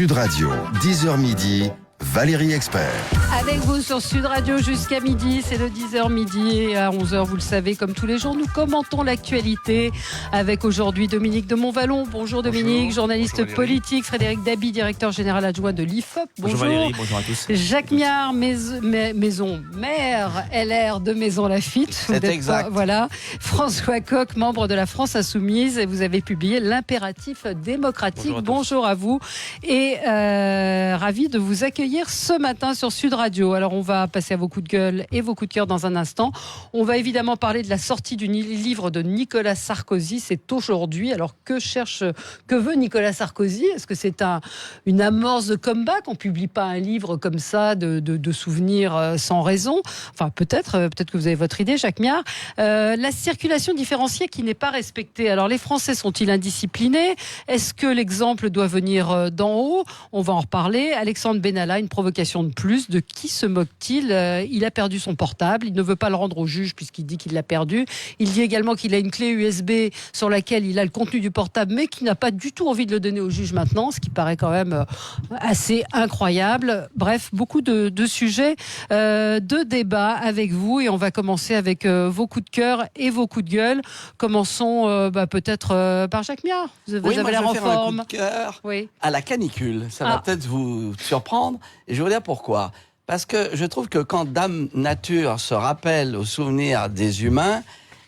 Sud Radio, 10h midi, Valérie Expert. Avec vous sur Sud Radio jusqu'à midi, c'est le 10h midi et à 11h, vous le savez, comme tous les jours, nous commentons l'actualité avec aujourd'hui Dominique de Montvalon. Bonjour Dominique, bonjour, journaliste bonjour politique. Frédéric Dabi, directeur général adjoint de l'IFOP. Bonjour Valérie, bonjour à tous. Jacques Miard, maire LR de Maison Lafitte. C'est exact. Voilà. François Coq, membre de la France Insoumise. Et vous avez publié l'impératif démocratique. Bonjour à vous et ravi de vous accueillir ce matin sur Sud Radio. Alors on va passer à vos coups de gueule et vos coups de cœur dans un instant. On va évidemment parler de la sortie du livre de Nicolas Sarkozy. C'est aujourd'hui. Alors que veut Nicolas Sarkozy? Est-ce que c'est une amorce de comeback? On ne publie pas un livre comme ça de souvenirs sans raison. Enfin peut-être que vous avez votre idée, Jacques Miard. La circulation différenciée qui n'est pas respectée. Alors les Français sont-ils indisciplinés? Est-ce que l'exemple doit venir d'en haut? On va en reparler. Alexandre Benalla, une provocation de plus. De qui se moque-t-il? Il a perdu son portable. Il ne veut pas le rendre au juge puisqu'il dit qu'il l'a perdu. Il dit également qu'il a une clé USB sur laquelle il a le contenu du portable, mais qu'il n'a pas du tout envie de le donner au juge maintenant, ce qui paraît quand même assez incroyable. Bref, beaucoup de sujets, de débats avec vous. Et on va commencer avec vos coups de cœur et vos coups de gueule. Commençons peut-être par Jacques Miard. Vous avez l'air en forme. Un coup de cœur à la canicule. Ça va peut-être vous surprendre. Et je vais vous dire pourquoi. Parce que je trouve que quand Dame Nature se rappelle aux souvenirs des humains,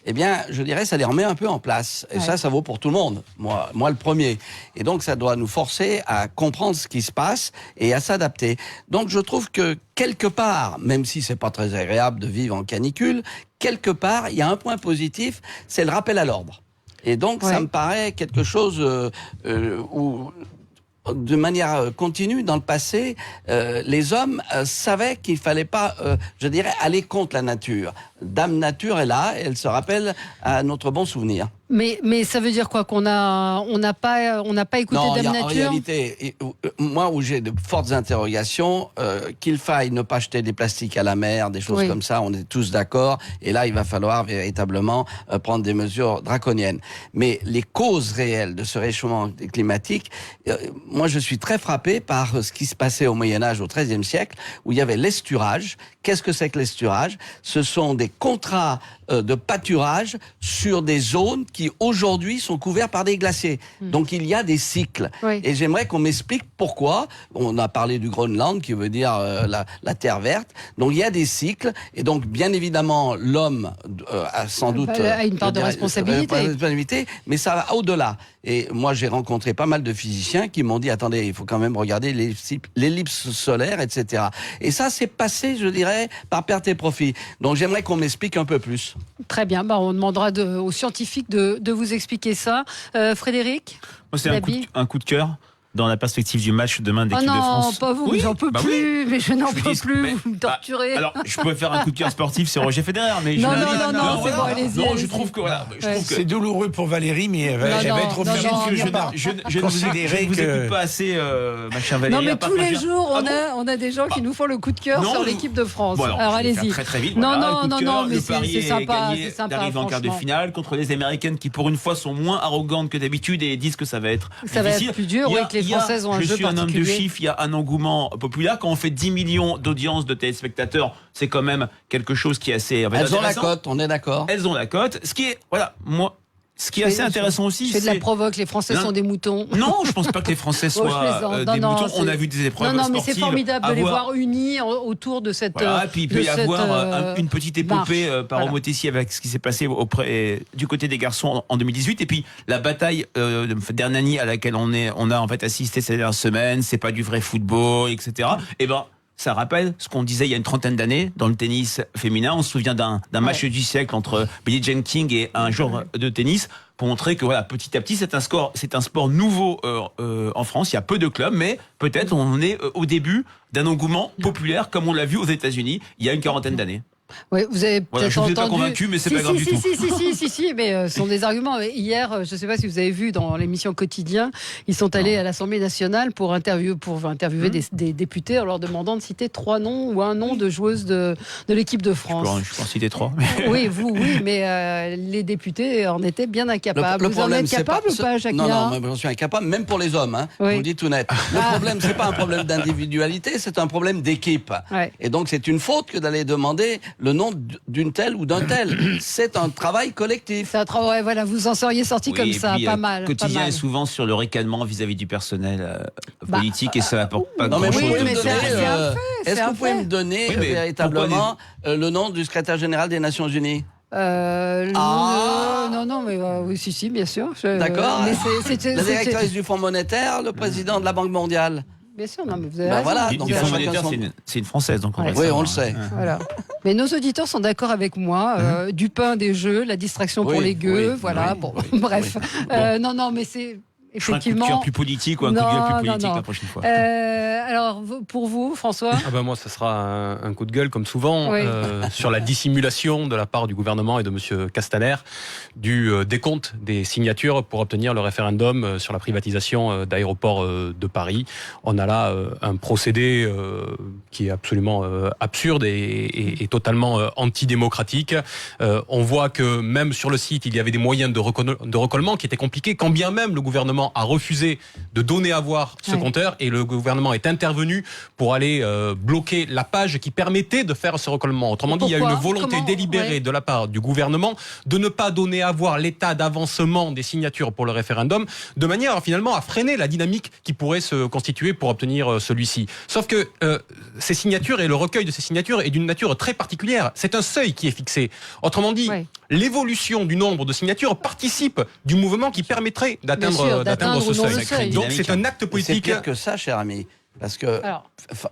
eh bien, je dirais, ça les remet un peu en place. Et ça vaut pour tout le monde. Moi le premier. Et donc, ça doit nous forcer à comprendre ce qui se passe et à s'adapter. Donc, je trouve que quelque part, même si c'est pas très agréable de vivre en canicule, quelque part, il y a un point positif, c'est le rappel à l'ordre. Et donc, ça me paraît quelque chose où, de manière continue, dans le passé, les hommes savaient qu'il fallait pas, je dirais, aller contre la nature. Dame Nature est là, et elle se rappelle à notre bon souvenir. Mais ça veut dire quoi? Qu'on n'a pas écouté Dame Nature? En réalité, moi où j'ai de fortes interrogations, qu'il faille ne pas jeter des plastiques à la mer, des choses comme ça, on est tous d'accord. Et là, il va falloir véritablement prendre des mesures draconiennes. Mais les causes réelles de ce réchauffement climatique, moi je suis très frappé par ce qui se passait au Moyen-Âge, au XIIIe siècle, où il y avait l'esturage. Qu'est-ce que c'est que l'esturage? Ce sont des contrats de pâturage sur des zones qui aujourd'hui sont couverts par des glaciers. Donc il y a des cycles. Et j'aimerais qu'on m'explique pourquoi. On a parlé du Groenland qui veut dire la terre verte. Donc il y a des cycles. Et donc bien évidemment l'homme a sans doute a une part de responsabilité. Mais ça va au-delà. Et moi j'ai rencontré pas mal de physiciens qui m'ont dit attendez, il faut quand même regarder l'ellipse solaire, etc. Et ça c'est passé, je dirais, par perte et profit. Donc j'aimerais qu'on m'explique un peu plus. Très bien, on demandera aux scientifiques de vous expliquer ça. Frédéric? Moi, c'est un coup de cœur dans la perspective du match demain de l'équipe de France. Non, pas vous, j'en peux plus, mais je n'en peux plus, vous me torturez. Alors, je peux faire un coup de cœur sportif, c'est Roger Federer, mais non, c'est bon, allez-y. Non, je trouve que c'est douloureux pour Valérie, mais elle va être obligée je ne vous écoute pas assez, ma chère Valérie. Non, mais tous les jours, on a des gens qui nous font le coup de cœur sur l'équipe de France. Alors, allez-y. Très très vite. Non, mais c'est sympa. D'arriver en quart de finale contre les Américaines qui, pour une fois, sont moins arrogantes que d'habitude et disent que ça va être plus dur, oui, que les Françaises ont un jeu particulier. Je suis un homme de chiffres, il y a un engouement populaire. Quand on fait 10 millions d'audience de téléspectateurs, c'est quand même quelque chose qui est assez Elles ont la cote, on est d'accord. Elles ont la cote. Ce qui est assez intéressant aussi, c'est de la provoque. Les Français sont des moutons. Non, je pense pas que les Français soient des moutons. On a vu des épreuves sportives. Mais c'est formidable de les voir unis autour de cette. Voilà, puis il peut y avoir une petite épopée par Omotessi avec ce qui s'est passé du côté des garçons en 2018. Et puis la bataille d'Hernani à laquelle on a en fait assisté ces dernières semaines. C'est pas du vrai football, etc. Ça rappelle ce qu'on disait il y a une trentaine d'années dans le tennis féminin. On se souvient d'un match du siècle entre Billie Jean King et un joueur de tennis pour montrer que petit à petit c'est un sport nouveau en France. Il y a peu de clubs, mais peut-être on est au début d'un engouement populaire comme on l'a vu aux États-Unis il y a une quarantaine d'années. Oui, vous avez peut-être je ne vous ai pas entendu. convaincu, mais c'est pas grave du tout. Si, mais ce sont des arguments. Hier, je ne sais pas si vous avez vu dans l'émission Quotidien, ils sont allés à l'Assemblée nationale pour interviewer des députés en leur demandant de citer 3 noms ou un nom de joueuses de l'équipe de France. Je peux en citer 3. Oui, mais les députés en étaient bien incapables. Le vous en êtes capable ou pas, Jacques? Non, j'en suis incapable, même pour les hommes. Je vous le dis tout net. Le problème, c'est pas un problème d'individualité, c'est un problème d'équipe. Ouais. Et donc, c'est une faute que d'aller demander le nom d'une telle ou d'un tel. C'est un travail collectif. C'est un travail, voilà, vous en seriez sorti comme ça, pas mal. Quotidien est souvent sur le ricanement vis-à-vis du personnel politique et ça n'apporte pas grand-chose. Est-ce que vous pouvez me donner véritablement le nom du secrétaire général des Nations Unies? Non, mais oui, si, bien sûr. D'accord. La directrice directrice du Fonds monétaire, le président de la Banque mondiale. Bien sûr, non, mais vous avez raison. Voilà, Du Fonds monétaire, c'est une Française, donc on oui, on le sait. Voilà. Mais nos auditeurs sont d'accord avec moi. Du pain, des jeux, la distraction pour les gueux, voilà. Bref. Non, mais c'est effectivement. Un coup de cœur plus politique ou un coup de gueule plus politique la prochaine fois. Alors, pour vous, François? Moi, ça sera un coup de gueule, comme souvent, sur la dissimulation de la part du gouvernement et de M. Castaner du décompte des signatures pour obtenir le référendum sur la privatisation d'aéroports de Paris. On a là un procédé qui est absolument absurde et totalement antidémocratique. On voit que même sur le site, il y avait des moyens de recollement qui étaient compliqués, quand bien même le gouvernement a refusé de donner à voir ce compteur et le gouvernement est intervenu pour aller bloquer la page qui permettait de faire ce recollement. Autrement dit, il y a une volonté délibérée de la part du gouvernement de ne pas donner à voir l'état d'avancement des signatures pour le référendum, de manière finalement à freiner la dynamique qui pourrait se constituer pour obtenir celui-ci. Sauf que ces signatures et le recueil de ces signatures est d'une nature très particulière. C'est un seuil qui est fixé. Autrement dit, l'évolution du nombre de signatures participe du mouvement qui permettrait d'atteindre ce seuil. Donc c'est un acte politique. C'est pire que ça, cher ami, parce que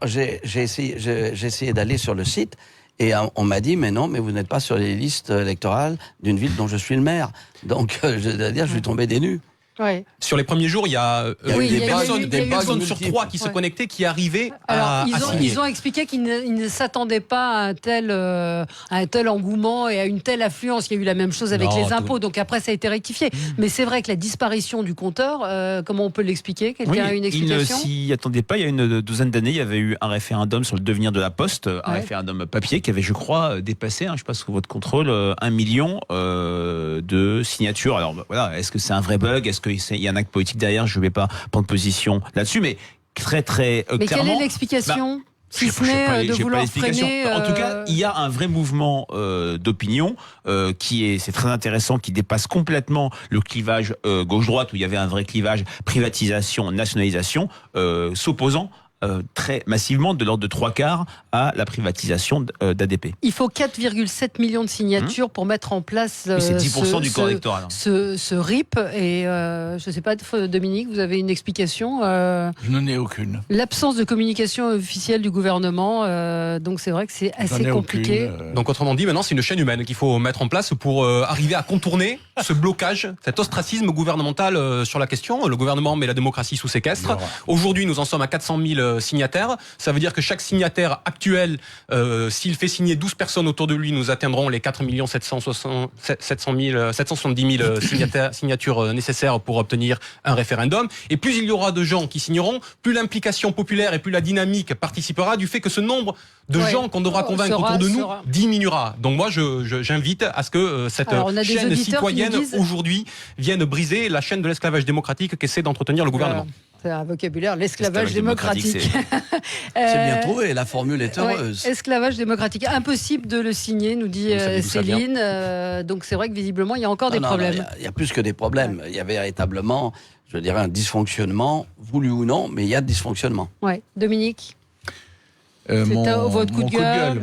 j'ai essayé d'aller sur le site et on m'a dit mais non, mais vous n'êtes pas sur les listes électorales d'une ville dont je suis le maire. Donc je suis tombé des nues. Sur les premiers jours, il y a des personnes sur 3 qui se connectaient, qui arrivaient à signer. Ils ont expliqué qu'ils ne s'attendaient pas à un tel engouement et à une telle affluence. Il y a eu la même chose avec les impôts, donc après ça a été rectifié. Mais c'est vrai que la disparition du compteur, comment on peut l'expliquer? Quelqu'un a une explication? Ils ne s'y attendaient pas. Il y a une douzaine d'années, il y avait eu un référendum sur le devenir de la Poste, un référendum papier qui avait, je crois, dépassé, je ne sais pas sous votre contrôle, 1 million de signatures. Alors voilà, est-ce que c'est un vrai bug? Est-ce qu'il y a un acte politique derrière? Je ne vais pas prendre position là-dessus, mais très clairement. Mais quelle est l'explication? Si ce n'est de vouloir freiner. En tout cas, il y a un vrai mouvement d'opinion c'est très intéressant, qui dépasse complètement le clivage gauche-droite où il y avait un vrai clivage privatisation-nationalisation, s'opposant très massivement, de l'ordre de 3/4 à la privatisation d'ADP. Il faut 4,7 millions de signatures pour mettre en place c'est 10% du corps électoral. Ce RIP. Et je ne sais pas, Dominique, vous avez une explication? Je n'en ai aucune. L'absence de communication officielle du gouvernement, donc c'est vrai que c'est assez compliqué. Donc autrement dit, maintenant c'est une chaîne humaine qu'il faut mettre en place pour arriver à contourner ce blocage, cet ostracisme gouvernemental sur la question. Le gouvernement met la démocratie sous séquestre. Aujourd'hui, nous en sommes à 400 000 signataires. Ça veut dire que chaque signataire actuel, s'il fait signer 12 personnes autour de lui, nous atteindrons les 4 770 000 signatures nécessaires pour obtenir un référendum. Et plus il y aura de gens qui signeront, plus l'implication populaire et plus la dynamique participera du fait que ce nombre de gens qu'on devra convaincre autour de nous diminuera. Donc moi, j'invite à ce que cette chaîne citoyenne aujourd'hui vienne briser la chaîne de l'esclavage démocratique qu'essaie d'entretenir le gouvernement. C'est un vocabulaire, l'esclavage démocratique. C'est bien trouvé, la formule est heureuse. Esclavage démocratique. Impossible de le signer, nous dit Céline. Donc c'est vrai que visiblement, il y a encore des problèmes. Il y a plus que des problèmes. Il y a véritablement, je dirais, un dysfonctionnement, voulu ou non, mais il y a de dysfonctionnement. Dominique, votre coup de gueule.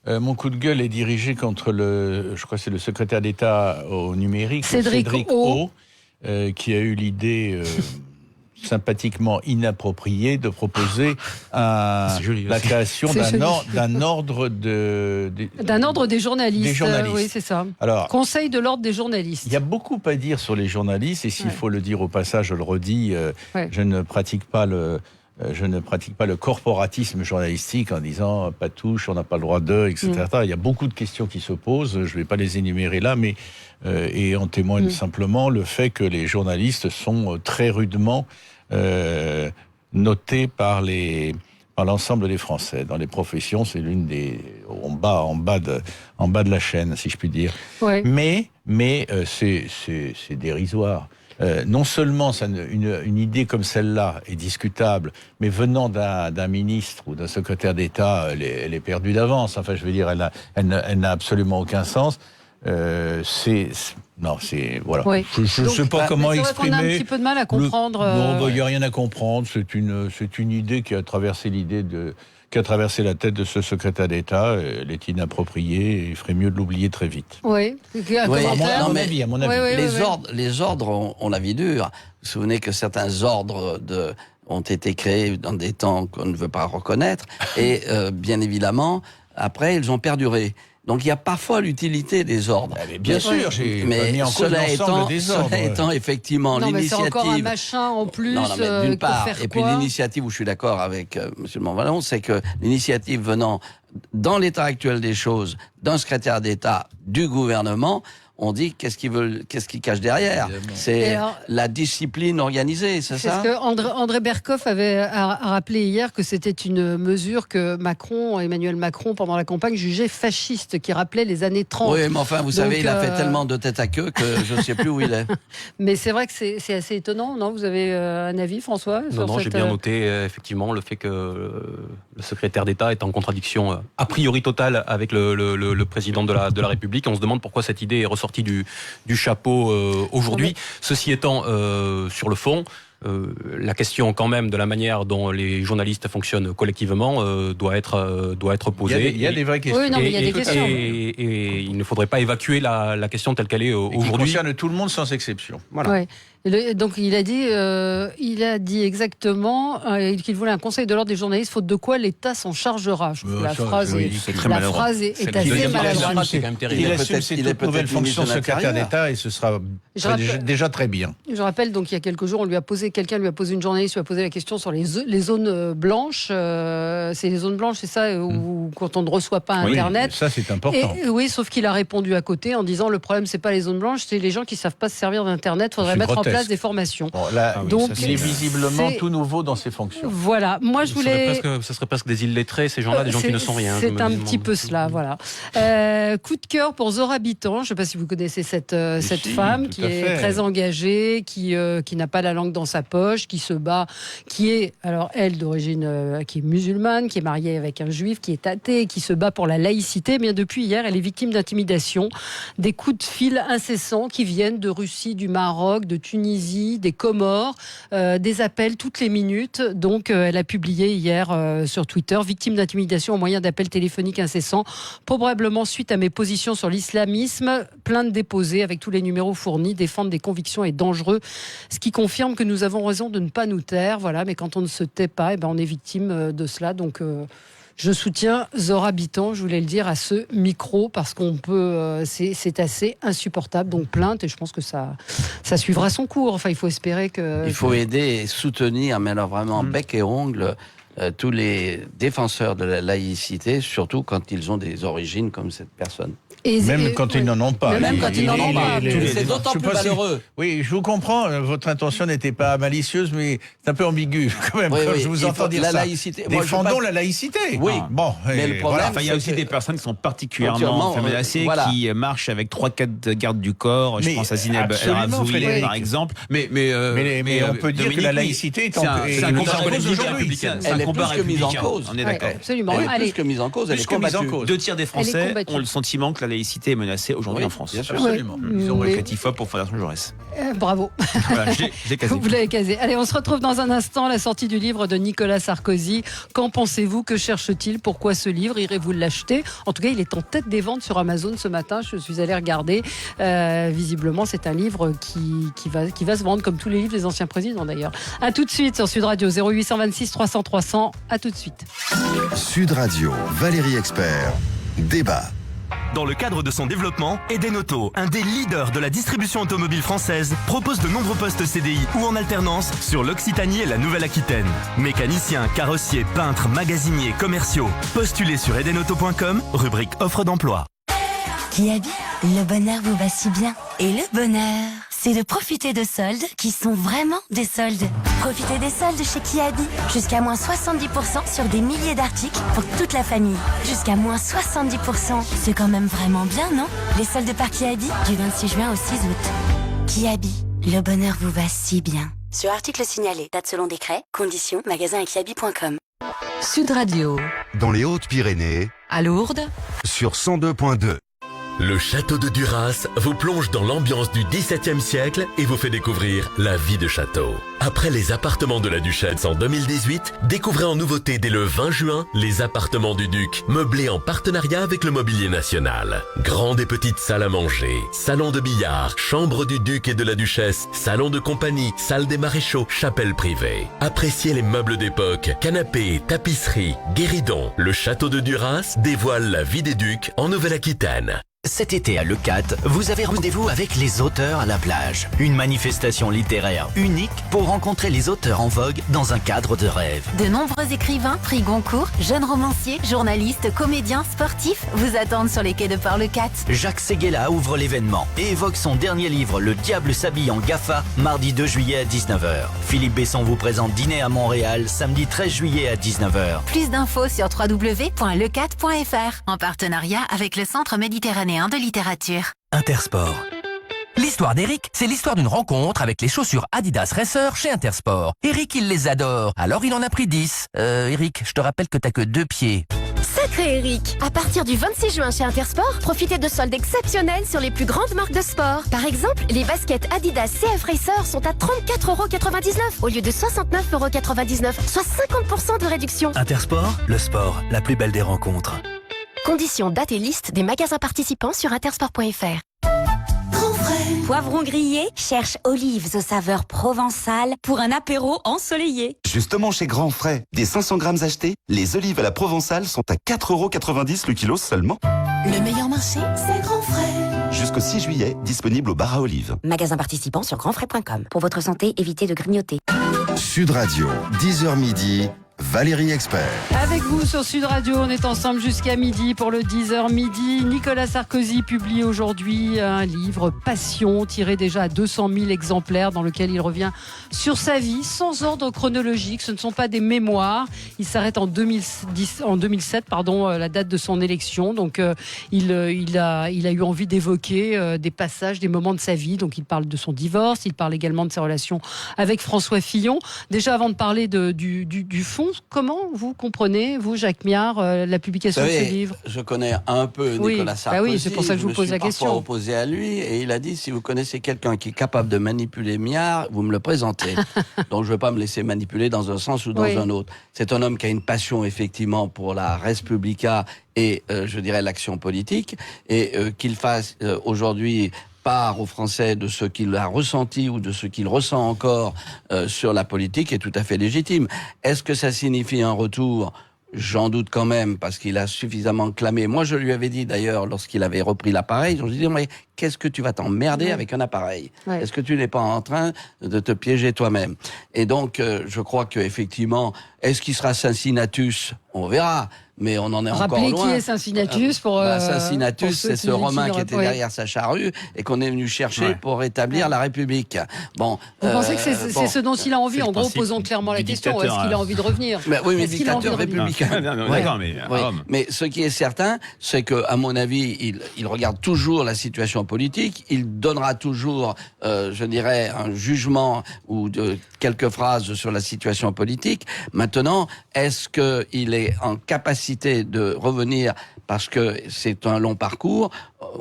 Mon coup de gueule est dirigé contre je crois que c'est le secrétaire d'État au numérique, Cédric O, qui a eu l'idée sympathiquement inappropriée de proposer la création d'un ordre des journalistes. Oui, c'est ça. Alors, Conseil de l'ordre des journalistes. Il y a beaucoup à dire sur les journalistes, et s'il faut le dire au passage, je le redis, je ne pratique pas je ne pratique pas le corporatisme journalistique en disant pas touche, on n'a pas le droit de, etc. Il y a beaucoup de questions qui se posent, je ne vais pas les énumérer là, mais et en témoigne simplement le fait que les journalistes sont très rudement notés par l'ensemble des Français. Dans les professions, c'est l'une des en bas de la chaîne, si je puis dire. Ouais. Mais c'est dérisoire. Non seulement une idée comme celle-là est discutable, mais venant d'un ministre ou d'un secrétaire d'État, elle est perdue d'avance. Enfin, je veux dire, elle n'a absolument aucun sens. Voilà. Oui. Je ne sais pas comment exprimer. On a un petit peu de mal à comprendre. Non, il n'y a rien à comprendre. C'est une idée qui a traversé la tête de ce secrétaire d'État. Elle est inappropriée. Il ferait mieux de l'oublier très vite. Oui. À mon avis. Les ordres ont la vie dure. Vous vous souvenez que certains ordres ont été créés dans des temps qu'on ne veut pas reconnaître. Et bien évidemment, après, ils ont perduré. Donc il y a parfois l'utilité des ordres. Bien sûr, j'ai mis en cause l'ensemble des ordres. Cela étant effectivement l'initiative. C'est encore un machin en plus. Mais d'une part, et puis l'initiative où je suis d'accord avec Monsieur de Montvalon, c'est que l'initiative venant dans l'état actuel des choses d'un secrétaire d'État du gouvernement. On dit qu'est-ce qu'ils cachent derrière. C'est la discipline organisée, c'est ça? Parce que André Berkoff a rappelé hier que c'était une mesure que Emmanuel Macron, pendant la campagne, jugeait fasciste, qui rappelait les années 30. Oui, mais enfin, vous savez, il a fait tellement de tête à queue que je ne sais plus où il est. Mais c'est vrai que c'est assez étonnant, non? Vous avez un avis, François? Non, j'ai bien noté effectivement le fait que le secrétaire d'État est en contradiction a priori totale avec le président de la République. On se demande pourquoi cette idée est ressortie du chapeau aujourd'hui. Ceci étant, sur le fond, la question quand même de la manière dont les journalistes fonctionnent collectivement doit être posée. Il y a des vraies questions. Oui, non, mais il y a des questions. Et il ne faudrait pas évacuer la question telle qu'elle est aujourd'hui. Qui concerne tout le monde sans exception. Voilà. Ouais. Donc il a dit exactement qu'il voulait un conseil de l'ordre des journalistes, faute de quoi l'État s'en chargera. Je trouve que la phrase est assez maladroite. C'est quand même terrible. Il assume ses toutes nouvelles fonctions de secrétaire d'État et ce sera déjà très bien. Je rappelle, donc il y a quelques jours, quelqu'un lui a posé, une journaliste lui a posé la question sur les zones blanches. C'est les zones blanches, c'est ça, où quand on ne reçoit pas Internet. Ça c'est important. Oui, sauf qu'il a répondu à côté en disant le problème c'est pas les zones blanches, c'est les gens qui savent pas se servir d'Internet. Faudrait mettre en place des formations. Bon, là, donc il est visiblement tout nouveau dans ses fonctions. Voilà, moi je voulais. Ce serait presque des illettrés, ces gens-là, des gens qui ne sont rien. C'est un petit peu cela, voilà. Coup de cœur pour Zora Bitton. Je ne sais pas si vous connaissez cette femme qui est très engagée, qui n'a pas la langue dans sa poche, qui se bat, qui est elle d'origine, qui est musulmane, qui est mariée avec un juif, qui est athée, qui se bat pour la laïcité. Mais depuis hier, elle est victime d'intimidation, des coups de fil incessants qui viennent de Russie, du Maroc, de Tunisie, des Comores, des appels toutes les minutes. Donc, elle a publié hier sur Twitter, victime d'intimidation au moyen d'appels téléphoniques incessants, probablement suite à mes positions sur l'islamisme, plainte déposée avec tous les numéros fournis, défendre des convictions est dangereux, ce qui confirme que nous avons raison de ne pas nous taire. Voilà, mais quand on ne se tait pas, on est victime de cela. Donc, je soutiens Zora Bitton, je voulais le dire à ce micro, parce qu'on peut, c'est assez insupportable. Donc plainte, et je pense que ça suivra son cours. Enfin, il faut espérer que. Il faut aider et soutenir, mais alors vraiment bec et ongle, tous les défenseurs de la laïcité, surtout quand ils ont des origines comme cette personne. Même quand ils n'en ont pas. Même quand ils n'en ont pas. C'est d'autant plus malheureux. Oui, je vous comprends. Votre intention n'était pas malicieuse, mais c'est un peu ambigu quand même. Quand je vous entends dire la ça. Laïcité. Défendons la laïcité. Oui. Bon. Mais le problème, il y a aussi des personnes qui sont particulièrement menacées, qui marchent avec 3-4 gardes du corps. Je pense à Zineb El Razoui, par exemple. Mais on peut dire que la laïcité est un combat républicain. Elle est plus que mise en cause. On est d'accord. Absolument. Elle est plus que mise en cause. Elle est combattue. 2 tiers des Français ont le sentiment que la laïcité est menacée aujourd'hui en France. Bien sûr, absolument. Ils ont récrétifop pour Fondation Jaurès. Bravo. Voilà, j'ai casé. Vous l'avez casé. Allez, on se retrouve dans un instant, la sortie du livre de Nicolas Sarkozy. Qu'en pensez-vous? Que cherche-t-il? Pourquoi ce livre? Irez-vous l'acheter? En tout cas, il est en tête des ventes sur Amazon ce matin. Je suis allée regarder. Visiblement, c'est un livre qui va se vendre comme tous les livres des anciens présidents d'ailleurs. A tout de suite sur Sud Radio, 0826 300 300. A tout de suite. Sud Radio, Valérie Expert, débat. Dans le cadre de son développement, Eden Auto, un des leaders de la distribution automobile française, propose de nombreux postes CDI ou en alternance sur l'Occitanie et la Nouvelle-Aquitaine. Mécaniciens, carrossiers, peintres, magasiniers, commerciaux. Postulez sur edenauto.com, rubrique offre d'emploi. Kiabi, le bonheur vous va si bien. Et le bonheur, c'est de profiter de soldes qui sont vraiment des soldes. Profitez des soldes chez Kiabi. Jusqu'à moins 70% sur des milliers d'articles pour toute la famille. Jusqu'à moins 70%. C'est quand même vraiment bien, non? Les soldes par Kiabi, du 26 juin au 6 août. Kiabi, le bonheur vous va si bien. Sur article signalé, date selon décret, conditions, magasin et kiabi.com. Sud Radio. Dans les Hautes-Pyrénées, À Lourdes. sur 102.2. Le château de Duras vous plonge dans l'ambiance du XVIIe siècle et vous fait découvrir la vie de château. Après les appartements de la Duchesse en 2018, découvrez en nouveauté dès le 20 juin les appartements du Duc, meublés en partenariat avec le Mobilier National. Grandes et petites salles à manger, salon de billard, chambre du Duc et de la Duchesse, salon de compagnie, salle des maréchaux, chapelle privée. Appréciez les meubles d'époque, canapés, tapisseries, guéridons. Le château de Duras dévoile la vie des Ducs en Nouvelle-Aquitaine. Cet été à Leucate, vous avez rendez-vous avec les auteurs à la plage. Une manifestation littéraire unique pour rencontrer les auteurs en vogue dans un cadre de rêve. De nombreux écrivains, prix Goncourt, jeunes romanciers, journalistes, comédiens, sportifs vous attendent sur les quais de Port-Leucate. Jacques Séguéla ouvre l'événement et évoque son dernier livre, Le Diable s'habille en GAFA, mardi 2 juillet à 19h. Philippe Besson vous présente Dîner à Montréal, samedi 13 juillet à 19h. Plus d'infos sur www.leucate.fr en partenariat avec le Centre méditerranéen de littérature. Intersport. L'histoire d'Eric, c'est l'histoire d'une rencontre avec les chaussures Adidas Racer chez Intersport. Eric, il les adore, alors il en a pris 10. Eric, je te rappelle que t'as que 2 pieds. Sacré Eric! À partir du 26 juin chez Intersport, profitez de soldes exceptionnels sur les plus grandes marques de sport. Par exemple, les baskets Adidas CF Racer sont à 34,99€ au lieu de 69,99€, soit 50% de réduction. Intersport, le sport, la plus belle des rencontres. Conditions, date et liste des magasins participants sur intersport.fr. Poivron grillé cherche olives aux saveurs provençales pour un apéro ensoleillé. Justement chez Grand Frais, des 500 grammes achetés, les olives à la provençale sont à 4,90€ le kilo seulement. Le meilleur marché, c'est Grand Frais. Jusqu'au 6 juillet, disponible au bar à olives. Magasin participant sur grandfrais.com. Pour votre santé, évitez de grignoter. Sud Radio, 10h midi. Valérie Expert. Avec vous sur Sud Radio, on est ensemble jusqu'à midi pour le 10h midi. Nicolas Sarkozy publie aujourd'hui un livre Passion, tiré déjà à 200 000 exemplaires, dans lequel il revient sur sa vie sans ordre chronologique. Ce ne sont pas des mémoires. Il s'arrête en 2007, la date de son élection. Donc il a eu envie d'évoquer des passages, des moments de sa vie. Donc il parle de son divorce, il parle également de ses relations avec François Fillon. Déjà, avant de parler du fond, comment vous comprenez, vous, Jacques Miard, la publication de ce livre? Je connais un peu Nicolas Sarkozy. Oui, c'est pour ça que je vous pose la question. Je me suis parfois opposé à lui et il a dit, si vous connaissez quelqu'un qui est capable de manipuler Miard, vous me le présentez. Donc je ne vais pas me laisser manipuler dans un sens ou dans un autre. C'est un homme qui a une passion, effectivement, pour la Res Publica et, je dirais, l'action politique. Et qu'il fasse aujourd'hui part aux Français de ce qu'il a ressenti ou de ce qu'il ressent encore sur la politique est tout à fait légitime. Est-ce que ça signifie un retour ? J'en doute quand même, parce qu'il a suffisamment clamé. Moi, je lui avais dit d'ailleurs, lorsqu'il avait repris l'appareil, je lui ai dit, mais qu'est-ce que tu vas t'emmerder avec un appareil ? Est-ce que tu n'es pas en train de te piéger toi-même ? Et donc, je crois qu'effectivement, est-ce qu'il sera Cincinnatus ? On verra. Mais on en est encore loin. Rappelez qui est Cincinnatus Cincinnatus, c'est ce Romain qui était derrière sa charrue et qu'on est venu chercher pour rétablir la République. Bon, vous pensez que c'est ce dont il a envie? En gros, posons clairement la question. Est-ce qu'il a envie de revenir? Oui, mais dictateur républicain. Mais ce qui est certain, c'est que, à mon avis, il regarde toujours la situation politique. Il donnera toujours, je dirais, un jugement ou quelques phrases sur la situation politique. Maintenant, est-ce qu'il est en capacité de revenir, parce que c'est un long parcours,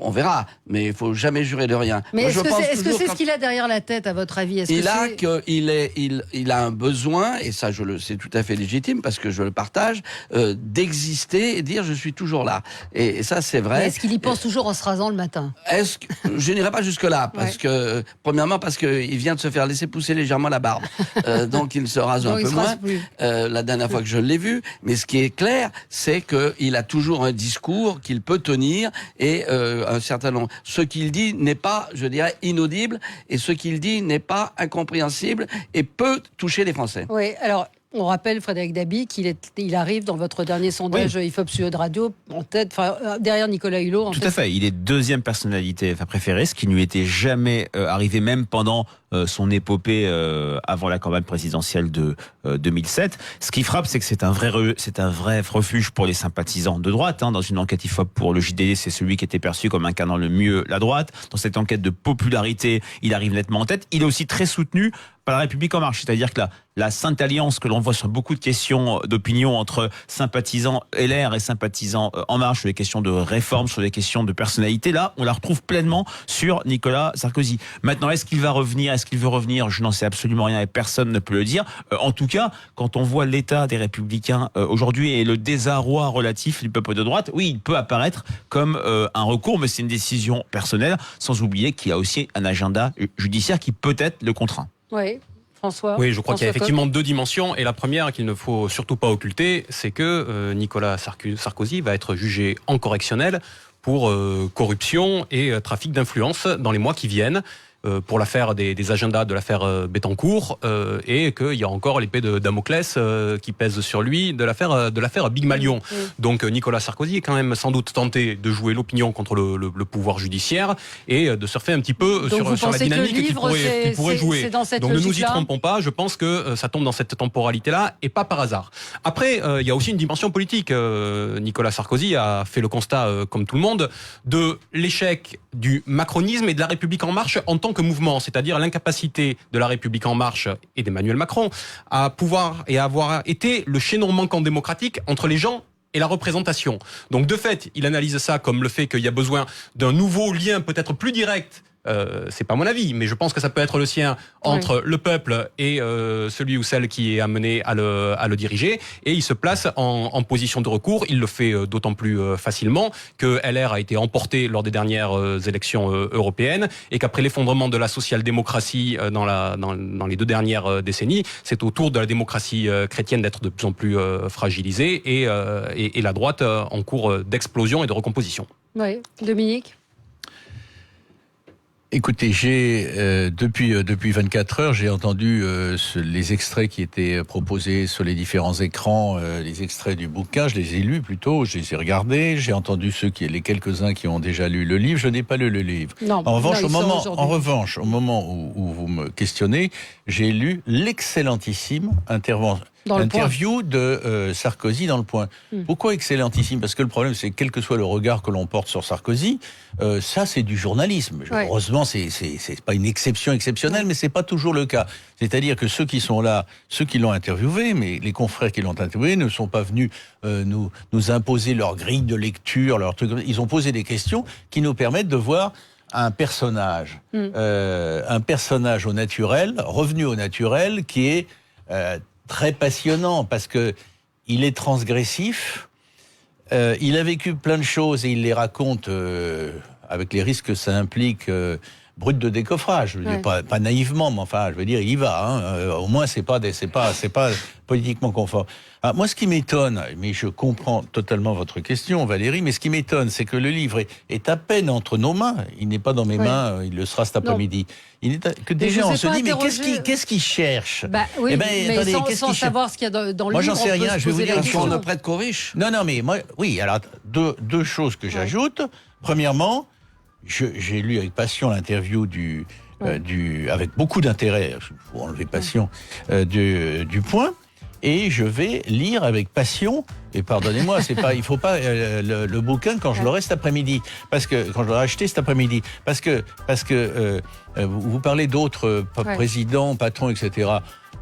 On verra, mais il faut jamais jurer de rien. Mais est-ce que c'est ce qu'il a derrière la tête, à votre avis? Il a un besoin, et ça c'est tout à fait légitime parce que je le partage, d'exister et dire je suis toujours là. Et ça c'est vrai. Mais est-ce qu'il y pense toujours en se rasant le matin? Je n'irai pas jusque là parce que premièrement parce qu'il vient de se faire laisser pousser légèrement la barbe, donc il se rase un peu moins. La dernière fois que je l'ai vu, mais ce qui est clair, c'est qu'il a toujours un discours qu'il peut tenir et un certain nombre. Ce qu'il dit n'est pas, je dirais, inaudible, et ce qu'il dit n'est pas incompréhensible et peut toucher les Français. Oui, alors on rappelle, Frédéric Dabi, qu'il arrive dans votre dernier sondage IFOP Sud Radio en tête, derrière Nicolas Hulot. Tout à fait. Il est deuxième personnalité préférée, ce qui ne lui était jamais arrivé, même pendant son épopée avant la campagne présidentielle de 2007. Ce qui frappe, c'est que c'est un vrai refuge pour les sympathisants de droite. Dans une enquête IFOP pour le JDD, c'est celui qui était perçu comme incarnant le mieux la droite. Dans cette enquête de popularité, il arrive nettement en tête. Il est aussi très soutenu par la République En Marche. C'est-à-dire que la sainte alliance que l'on voit sur beaucoup de questions d'opinion entre sympathisants LR et sympathisants En Marche, sur les questions de réforme, sur les questions de personnalité, là, on la retrouve pleinement sur Nicolas Sarkozy. Maintenant, est-ce qu'il va revenir? Est-ce qu'il veut revenir? Je n'en sais absolument rien et personne ne peut le dire. En tout cas, quand on voit l'état des Républicains aujourd'hui et le désarroi relatif du peuple de droite, oui, il peut apparaître comme un recours, mais c'est une décision personnelle, sans oublier qu'il y a aussi un agenda judiciaire qui peut-être le contraint. Oui. François. Oui, je crois qu'il y a effectivement deux dimensions. Et la première, qu'il ne faut surtout pas occulter, c'est que Nicolas Sarkozy va être jugé en correctionnel pour corruption et trafic d'influence dans les mois qui viennent. Pour l'affaire des agendas de l'affaire Bettencourt, et qu'il y a encore l'épée de Damoclès qui pèse sur lui de l'affaire Big Malion. Donc Nicolas Sarkozy est quand même sans doute tenté de jouer l'opinion contre le pouvoir judiciaire et de surfer un petit peu sur la dynamique qu'il pourrait jouer. Donc ne nous y trompons pas, je pense que ça tombe dans cette temporalité-là et pas par hasard. Après, il y a aussi une dimension politique. Nicolas Sarkozy a fait le constat, comme tout le monde, de l'échec du macronisme et de la République En Marche en tant que mouvement, c'est-à-dire l'incapacité de la République En Marche et d'Emmanuel Macron à pouvoir et à avoir été le chaînon manquant démocratique entre les gens et la représentation. Donc de fait, il analyse ça comme le fait qu'il y a besoin d'un nouveau lien peut-être plus direct. C'est pas mon avis, mais je pense que ça peut être le sien entre le peuple et celui ou celle qui est amené à le diriger, et il se place en position de recours. Il le fait d'autant plus facilement que LR a été emporté lors des dernières élections européennes et qu'après l'effondrement de la social-démocratie dans les 2 dernières décennies, c'est au tour de la démocratie chrétienne d'être de plus en plus fragilisée et la droite en cours d'explosion et de recomposition. Oui, Dominique. Écoutez, depuis 24 heures, j'ai entendu les extraits qui étaient proposés sur les différents écrans, les extraits du bouquin. Je les ai lus plutôt, je les ai regardés. J'ai entendu les quelques-uns qui ont déjà lu le livre. Je n'ai pas lu le livre. Non, en revanche, au moment où vous me questionnez, j'ai lu l'excellentissime interview de Sarkozy dans Le Point. Pourquoi excellentissime? Parce que le problème, c'est que quel que soit le regard que l'on porte sur Sarkozy, ça c'est du journalisme. Heureusement, c'est pas une exception exceptionnelle, mais c'est pas toujours le cas. C'est-à-dire que ceux qui sont là, ceux qui l'ont interviewé, mais les confrères qui l'ont interviewé ne sont pas venus nous imposer leur grille de lecture, leur truc. Ils ont posé des questions qui nous permettent de voir un personnage au naturel, revenu au naturel, qui est très passionnant parce que il est transgressif, il a vécu plein de choses et il les raconte avec les risques que ça implique, brut de décoffrage. Je veux dire, pas naïvement, mais enfin, je veux dire, il y va. Au moins, c'est pas politiquement conforme. Alors, moi, ce qui m'étonne, mais je comprends totalement votre question, Valérie, mais ce qui m'étonne, c'est que le livre est à peine entre nos mains. Il n'est pas dans mes mains, il le sera cet après-midi. Que déjà, on se dit, mais qu'est-ce qu'il cherche? Oui, mais attendez, sans savoir ce qu'il y a dans le livre. Moi, j'en sais rien, je vais vous dire. On ne prête qu'aux riches. Non, mais moi, oui, alors, deux choses que j'ajoute. Premièrement, j'ai lu avec passion l'interview avec beaucoup d'intérêt, faut enlever passion, du Point, et je vais lire avec passion, et pardonnez-moi, il faut pas le bouquin quand je l'aurai cet après-midi, parce que quand je l'aurai acheté cet après-midi, parce que vous parlez d'autres présidents, patrons, etc.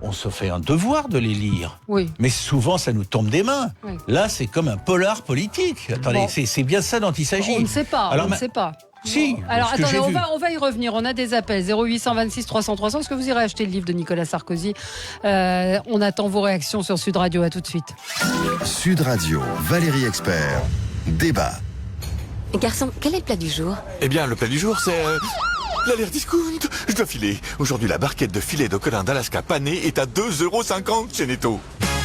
on se fait un devoir de les lire. Oui. Mais souvent, ça nous tombe des mains. Oui. Là, c'est comme un polar politique. Attendez, c'est bien ça dont il s'agit. On ne sait pas, on ne sait pas. Si. Alors attendez, on va y revenir. On a des appels 0826 300 300. Est-ce que vous irez acheter le livre de Nicolas Sarkozy? On attend vos réactions sur Sud Radio. À tout de suite. Sud Radio, Valérie Expert, débat. Garçon, quel est le plat du jour? Eh bien, le plat du jour, c'est l'alerte discount. Je dois filer. Aujourd'hui, la barquette de filet de colin d'Alaska pané est à 2,50 € chez Netto.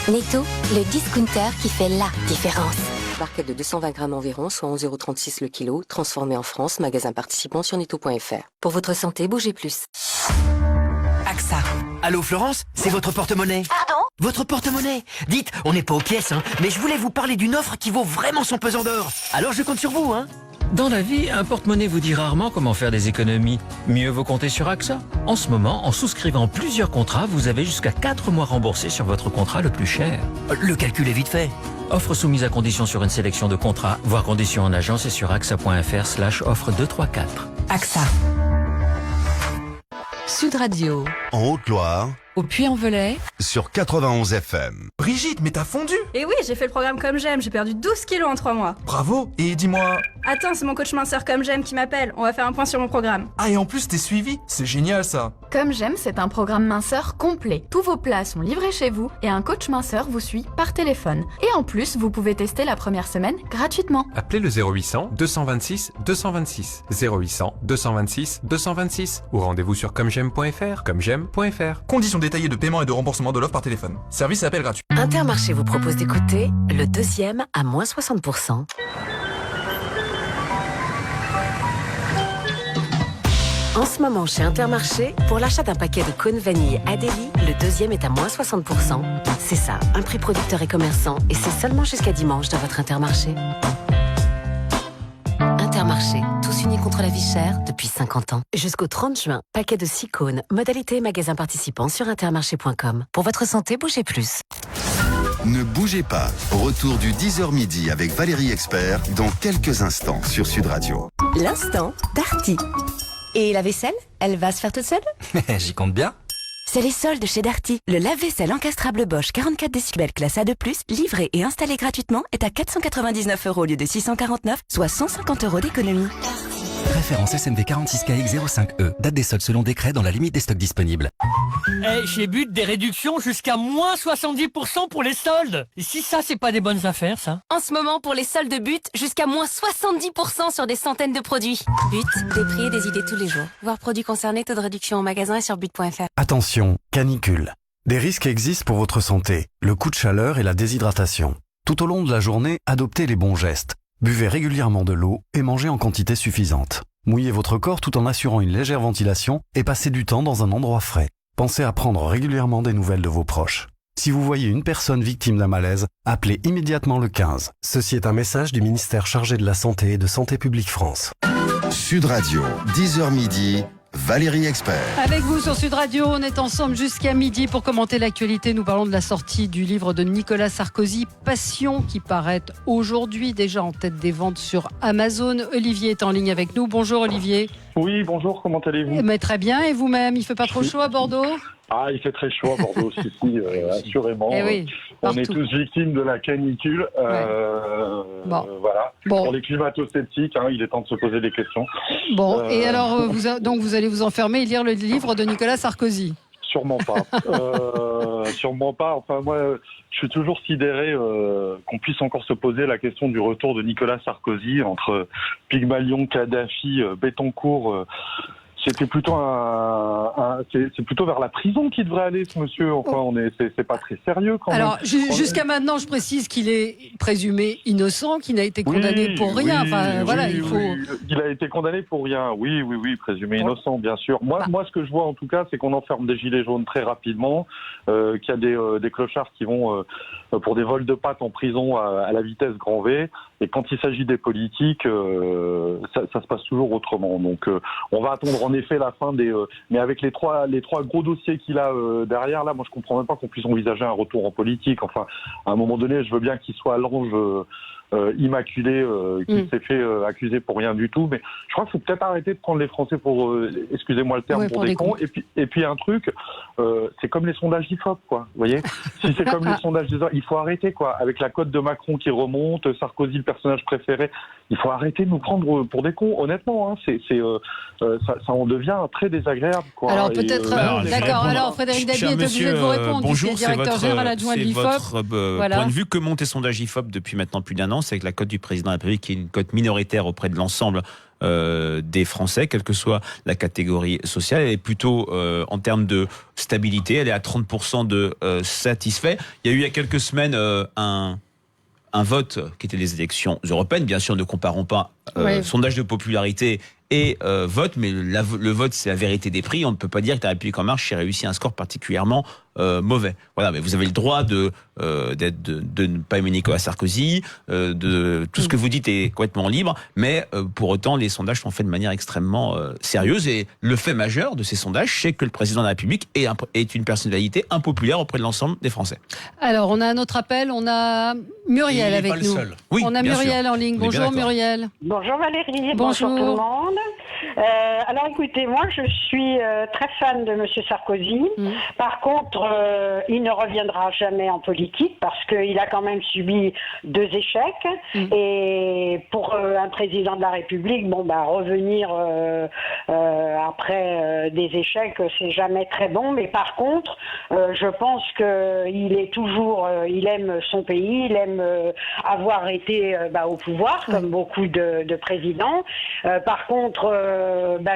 Netto, le discounter qui fait la différence. Barquette de 220 grammes environ, soit 11,36 € le kilo, transformé en France, magasin participant sur netto.fr. Pour votre santé, bougez plus. AXA. Allô Florence, c'est votre porte-monnaie. Pardon? Votre porte-monnaie. Dites, on n'est pas aux pièces, mais je voulais vous parler d'une offre qui vaut vraiment son pesant d'or. Alors je compte sur vous, Dans la vie, un porte-monnaie vous dit rarement comment faire des économies. Mieux vaut compter sur AXA. En ce moment, en souscrivant plusieurs contrats, vous avez jusqu'à 4 mois remboursés sur votre contrat le plus cher. Le calcul est vite fait. Offre soumise à condition sur une sélection de contrats, voire conditions en agence et sur axa.fr/offre 234. AXA. Sud Radio. En Haute-Loire, Au Puy-en-Velay. sur 91 FM. Brigitte, mais t'as fondu! Et oui, j'ai fait le programme Comme J'aime, j'ai perdu 12 kilos en 3 mois. Bravo! Et dis-moi... Attends, c'est mon coach minceur Comme J'aime qui m'appelle, on va faire un point sur mon programme. Ah, et en plus t'es suivi? C'est génial ça! Comme J'aime, c'est un programme minceur complet. Tous vos plats sont livrés chez vous et un coach minceur vous suit par téléphone. Et en plus, vous pouvez tester la première semaine gratuitement. Appelez le 0800 226 226. 0800 226 226. Ou rendez-vous sur commej'aime.fr. commej'aime.fr. Conditions détaillées de paiement et de remboursement de l'offre par téléphone. Service et appel gratuit. Intermarché vous propose d'écouter le deuxième à moins 60%. En ce moment, chez Intermarché, pour l'achat d'un paquet de cônes vanille Adélie, le deuxième est à moins 60%. C'est ça, un prix producteur et commerçant, et c'est seulement jusqu'à dimanche dans votre Intermarché. Intermarché, tous unis contre la vie chère depuis 50 ans. Jusqu'au 30 juin, paquet de 6 cônes, modalité magasin participant sur intermarché.com. Pour votre santé, bougez plus. Ne bougez pas. Retour du 10h midi avec Valérie Expert dans quelques instants sur Sud Radio. L'instant Darty. Et la vaisselle, elle va se faire toute seule? J'y compte bien. C'est les soldes chez Darty. Le lave-vaisselle encastrable Bosch 44 décibels classe A+, livré et installé gratuitement, est à 499 € au lieu de 649, soit 150 € d'économie. Référence SMV 46KX05E. Date des soldes selon décret dans la limite des stocks disponibles. Chez But, des réductions jusqu'à moins 70% pour les soldes. Et si ça, c'est pas des bonnes affaires, ça? En ce moment, pour les soldes But, jusqu'à moins 70% sur des centaines de produits. But, des prix et des idées tous les jours. Voir produits concernés, taux de réduction en magasin et sur but.fr. Attention, canicule. Des risques existent pour votre santé. Le coup de chaleur et la déshydratation. Tout au long de la journée, adoptez les bons gestes. Buvez régulièrement de l'eau et mangez en quantité suffisante. Mouillez votre corps tout en assurant une légère ventilation et passez du temps dans un endroit frais. Pensez à prendre régulièrement des nouvelles de vos proches. Si vous voyez une personne victime d'un malaise, appelez immédiatement le 15. Ceci est un message du ministère chargé de la Santé et de Santé publique France. Sud Radio, 10h midi, Valérie Expert. Avec vous sur Sud Radio, on est ensemble jusqu'à midi pour commenter l'actualité. Nous parlons de la sortie du livre de Nicolas Sarkozy, Passion, qui paraît aujourd'hui déjà en tête des ventes sur Amazon. Olivier est en ligne avec nous. Bonjour Olivier. Oui, bonjour, comment allez-vous? Mais très bien, et vous-même? Il fait pas trop chaud à Bordeaux? Ah, il fait très chaud à Bordeaux, si, assurément. Oui, on est tous victimes de la canicule. Voilà. Bon. Pour les climato-sceptiques, il est temps de se poser des questions. Bon, et alors, donc vous allez vous enfermer et lire le livre de Nicolas Sarkozy? Sûrement pas. Sûrement pas. Enfin, moi, je suis toujours sidéré qu'on puisse encore se poser la question du retour de Nicolas Sarkozy entre Pygmalion, Kadhafi, Bettencourt. C'était plutôt c'est plutôt vers la prison qu'il devrait aller, ce monsieur. Enfin, c'est pas très sérieux quand même. Alors, jusqu'à maintenant, je précise qu'il est présumé innocent, qu'il n'a été condamné pour rien. Enfin, voilà, il faut. Il a été condamné pour rien. Oui, présumé innocent, bien sûr. Moi, ce que je vois en tout cas, c'est qu'on enferme des gilets jaunes très rapidement, qu'il y a des clochards qui vont pour des vols de pâtes en prison à la vitesse grand V. Et quand il s'agit des politiques, ça se passe toujours autrement. Donc, on va attendre en effet la fin des. Mais avec les trois gros dossiers qu'il a derrière, là, moi, je comprends même pas qu'on puisse envisager un retour en politique. Enfin, à un moment donné, je veux bien qu'il soit l'ange immaculé qui s'est fait accuser pour rien du tout. Mais je crois qu'il faut peut-être arrêter de prendre les Français pour, excusez-moi le terme, pour des cons. Et puis un truc, c'est comme les sondages IFOP, quoi. Vous voyez, si c'est comme les sondages IFOP, il faut arrêter, quoi. Avec la cote de Macron qui remonte, Sarkozy le personnage préféré, il faut arrêter de nous prendre pour des cons. Honnêtement, hein, ça en devient très désagréable, quoi. Alors peut-être, d'accord. Alors Frédéric Dabi est obligé de vous répondre. Bonjour, c'est directeur général adjoint de l'IFOP. Votre point de vue, que monte les sondages IFOP depuis maintenant plus d'un an, c'est que la cote du président de la République qui est une cote minoritaire auprès de l'ensemble des Français, quelle que soit la catégorie sociale. Elle est plutôt, en termes de stabilité, elle est à 30% de satisfait. Il y a eu il y a quelques semaines un vote qui était les élections européennes. Bien sûr, ne comparons pas sondage de popularité et vote, mais le vote, c'est la vérité des prix. On ne peut pas dire que la République En Marche ait réussi un score particulièrement mauvais. Voilà, mais vous avez le droit de ne pas aimer Nicolas Sarkozy, de tout ce que vous dites est complètement libre, mais pour autant, les sondages sont faits de manière extrêmement sérieuse. Et le fait majeur de ces sondages, c'est que le président de la République est une personnalité impopulaire auprès de l'ensemble des Français. Alors, on a un autre appel, on a Muriel avec nous. Oui, on a Muriel en ligne. Bonjour Muriel. Bonjour Valérie, bonjour tout le monde. Alors écoutez, moi je suis très fan de M. Sarkozy. Par contre, il ne reviendra jamais en politique parce qu'il a quand même subi 2 échecs. Et pour un président de la République, revenir après des échecs, c'est jamais très bon. Mais par contre, je pense qu'il est toujours, il aime son pays, il aime avoir été au pouvoir, comme beaucoup de présidents. Par contre,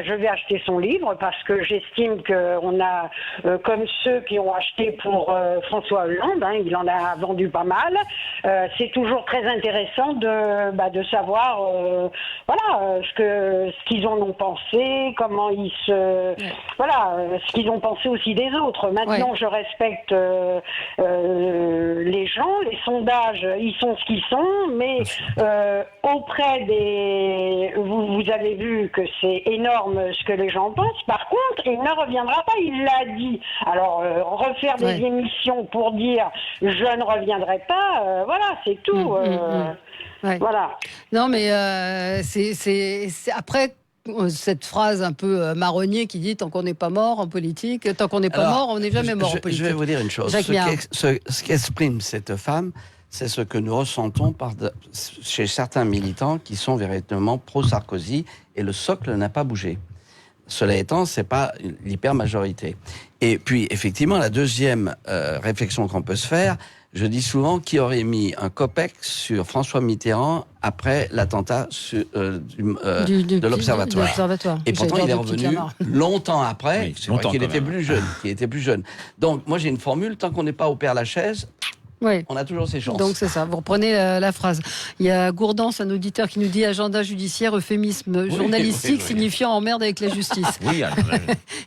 je vais acheter son livre parce que j'estime qu'on a, comme ceux qui ont acheté pour François Hollande, il en a vendu pas mal. C'est toujours très intéressant de savoir ce qu'ils en ont pensé, comment ils ce qu'ils ont pensé aussi des autres. Maintenant, je respecte les gens, les sondages, ils sont ce qu'ils sont, mais auprès des... Vous avez vu que c'est énorme ce que les gens pensent. Par contre, il ne reviendra pas, il l'a dit. Alors, refaire des émissions pour dire « je ne reviendrai pas », c'est tout. Voilà. Non, mais c'est après... cette phrase un peu marronnier qui dit « tant qu'on n'est pas mort en politique, tant qu'on n'est pas mort, on n'est jamais mort en politique ». Je vais vous dire une chose. Ce qu'exprime cette femme, c'est ce que nous ressentons chez certains militants qui sont véritablement pro-Sarkozy et le socle n'a pas bougé. Cela étant, c'est pas l'hyper-majorité. Et puis, effectivement, la deuxième réflexion qu'on peut se faire, je dis souvent, qui aurait mis un copec sur François Mitterrand après l'attentat de l'Observatoire. Et pourtant, il est revenu longtemps après, c'est vrai qu'il était plus jeune. Donc, moi, j'ai une formule, tant qu'on n'est pas au Père-Lachaise, on a toujours ses chances. Donc c'est ça, vous reprenez la phrase. Il y a Gourdance, un auditeur qui nous dit agenda judiciaire, euphémisme journalistique signifiant emmerde avec la justice. Oui,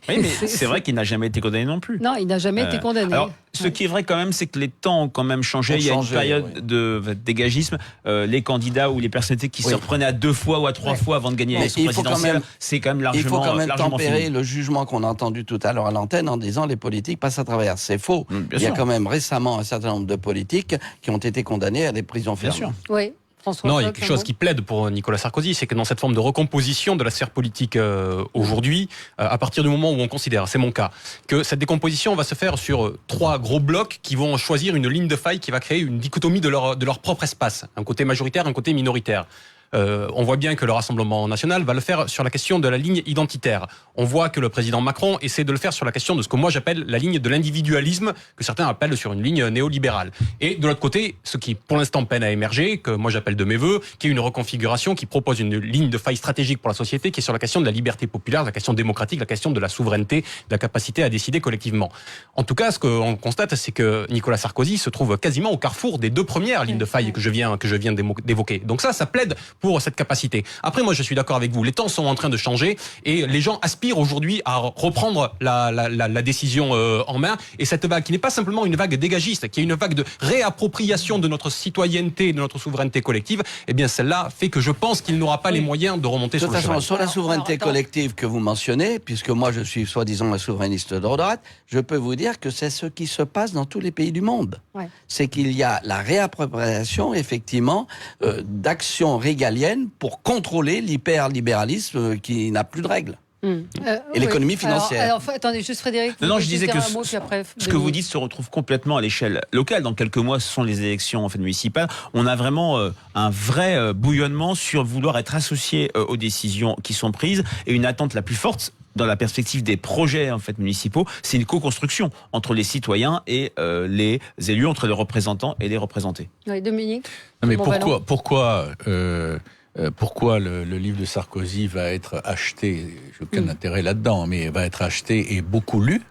mais c'est vrai qu'il n'a jamais été condamné non plus. Non, il n'a jamais été condamné. Alors, ce qui est vrai quand même, c'est que les temps ont quand même changé. Il y a une période de dégagisme. Les candidats ou les personnalités qui se reprenaient à 2 fois ou à 3 fois avant de gagner l'élection présidentielle, c'est quand même largement fini. Il faut quand même tempérer le jugement qu'on a entendu tout à l'heure à l'antenne en disant les politiques passent à travers. C'est faux. Il y a quand même récemment un certain nombre de politiques qui ont été condamnés à des prisons fermes. Bien sûr. Oui. Non, il y a quelque chose qui plaide pour Nicolas Sarkozy, c'est que dans cette forme de recomposition de la sphère politique aujourd'hui, à partir du moment où on considère, c'est mon cas, que cette décomposition va se faire sur 3 gros blocs qui vont choisir une ligne de faille qui va créer une dichotomie de leur propre espace, un côté majoritaire, un côté minoritaire. On voit bien que le Rassemblement national va le faire sur la question de la ligne identitaire. On voit que le président Macron essaie de le faire sur la question de ce que moi j'appelle la ligne de l'individualisme, que certains appellent sur une ligne néolibérale. Et de l'autre côté, ce qui pour l'instant peine à émerger, que moi j'appelle de mes voeux, qui est une reconfiguration qui propose une ligne de faille stratégique pour la société, qui est sur la question de la liberté populaire, la question démocratique, la question de la souveraineté, de la capacité à décider collectivement. En tout cas, ce qu'on constate, c'est que Nicolas Sarkozy se trouve quasiment au carrefour des 2 premières lignes de faille que je viens d'évoquer. Donc ça plaide pour cette capacité. Après, moi, je suis d'accord avec vous. Les temps sont en train de changer et les gens aspirent aujourd'hui à reprendre la décision en main. Et cette vague, qui n'est pas simplement une vague dégagiste, qui est une vague de réappropriation de notre citoyenneté, de notre souveraineté collective, eh bien, celle-là fait que je pense qu'il n'aura pas les moyens de remonter sur le cheval. De toute façon, sur la souveraineté collective que vous mentionnez, puisque moi, je suis soi-disant un souverainiste de droite, je peux vous dire que c'est ce qui se passe dans tous les pays du monde. Ouais. C'est qu'il y a la réappropriation, effectivement, d'actions régaliennes pour contrôler l'hyperlibéralisme qui n'a plus de règles. Et l'économie financière. Alors, attendez, juste Frédéric. Non, je disais que ce que vous dites se retrouve complètement à l'échelle locale. Dans quelques mois, ce sont les élections municipales. On a vraiment un vrai bouillonnement sur vouloir être associé aux décisions qui sont prises, et une attente la plus forte dans la perspective des projets municipaux, c'est une co-construction entre les citoyens et les élus, entre les représentants et les représentés. Oui, Dominique. Non, mais pourquoi le livre de Sarkozy va être acheté, j'ai aucun intérêt là-dedans, mais va être acheté et beaucoup lu,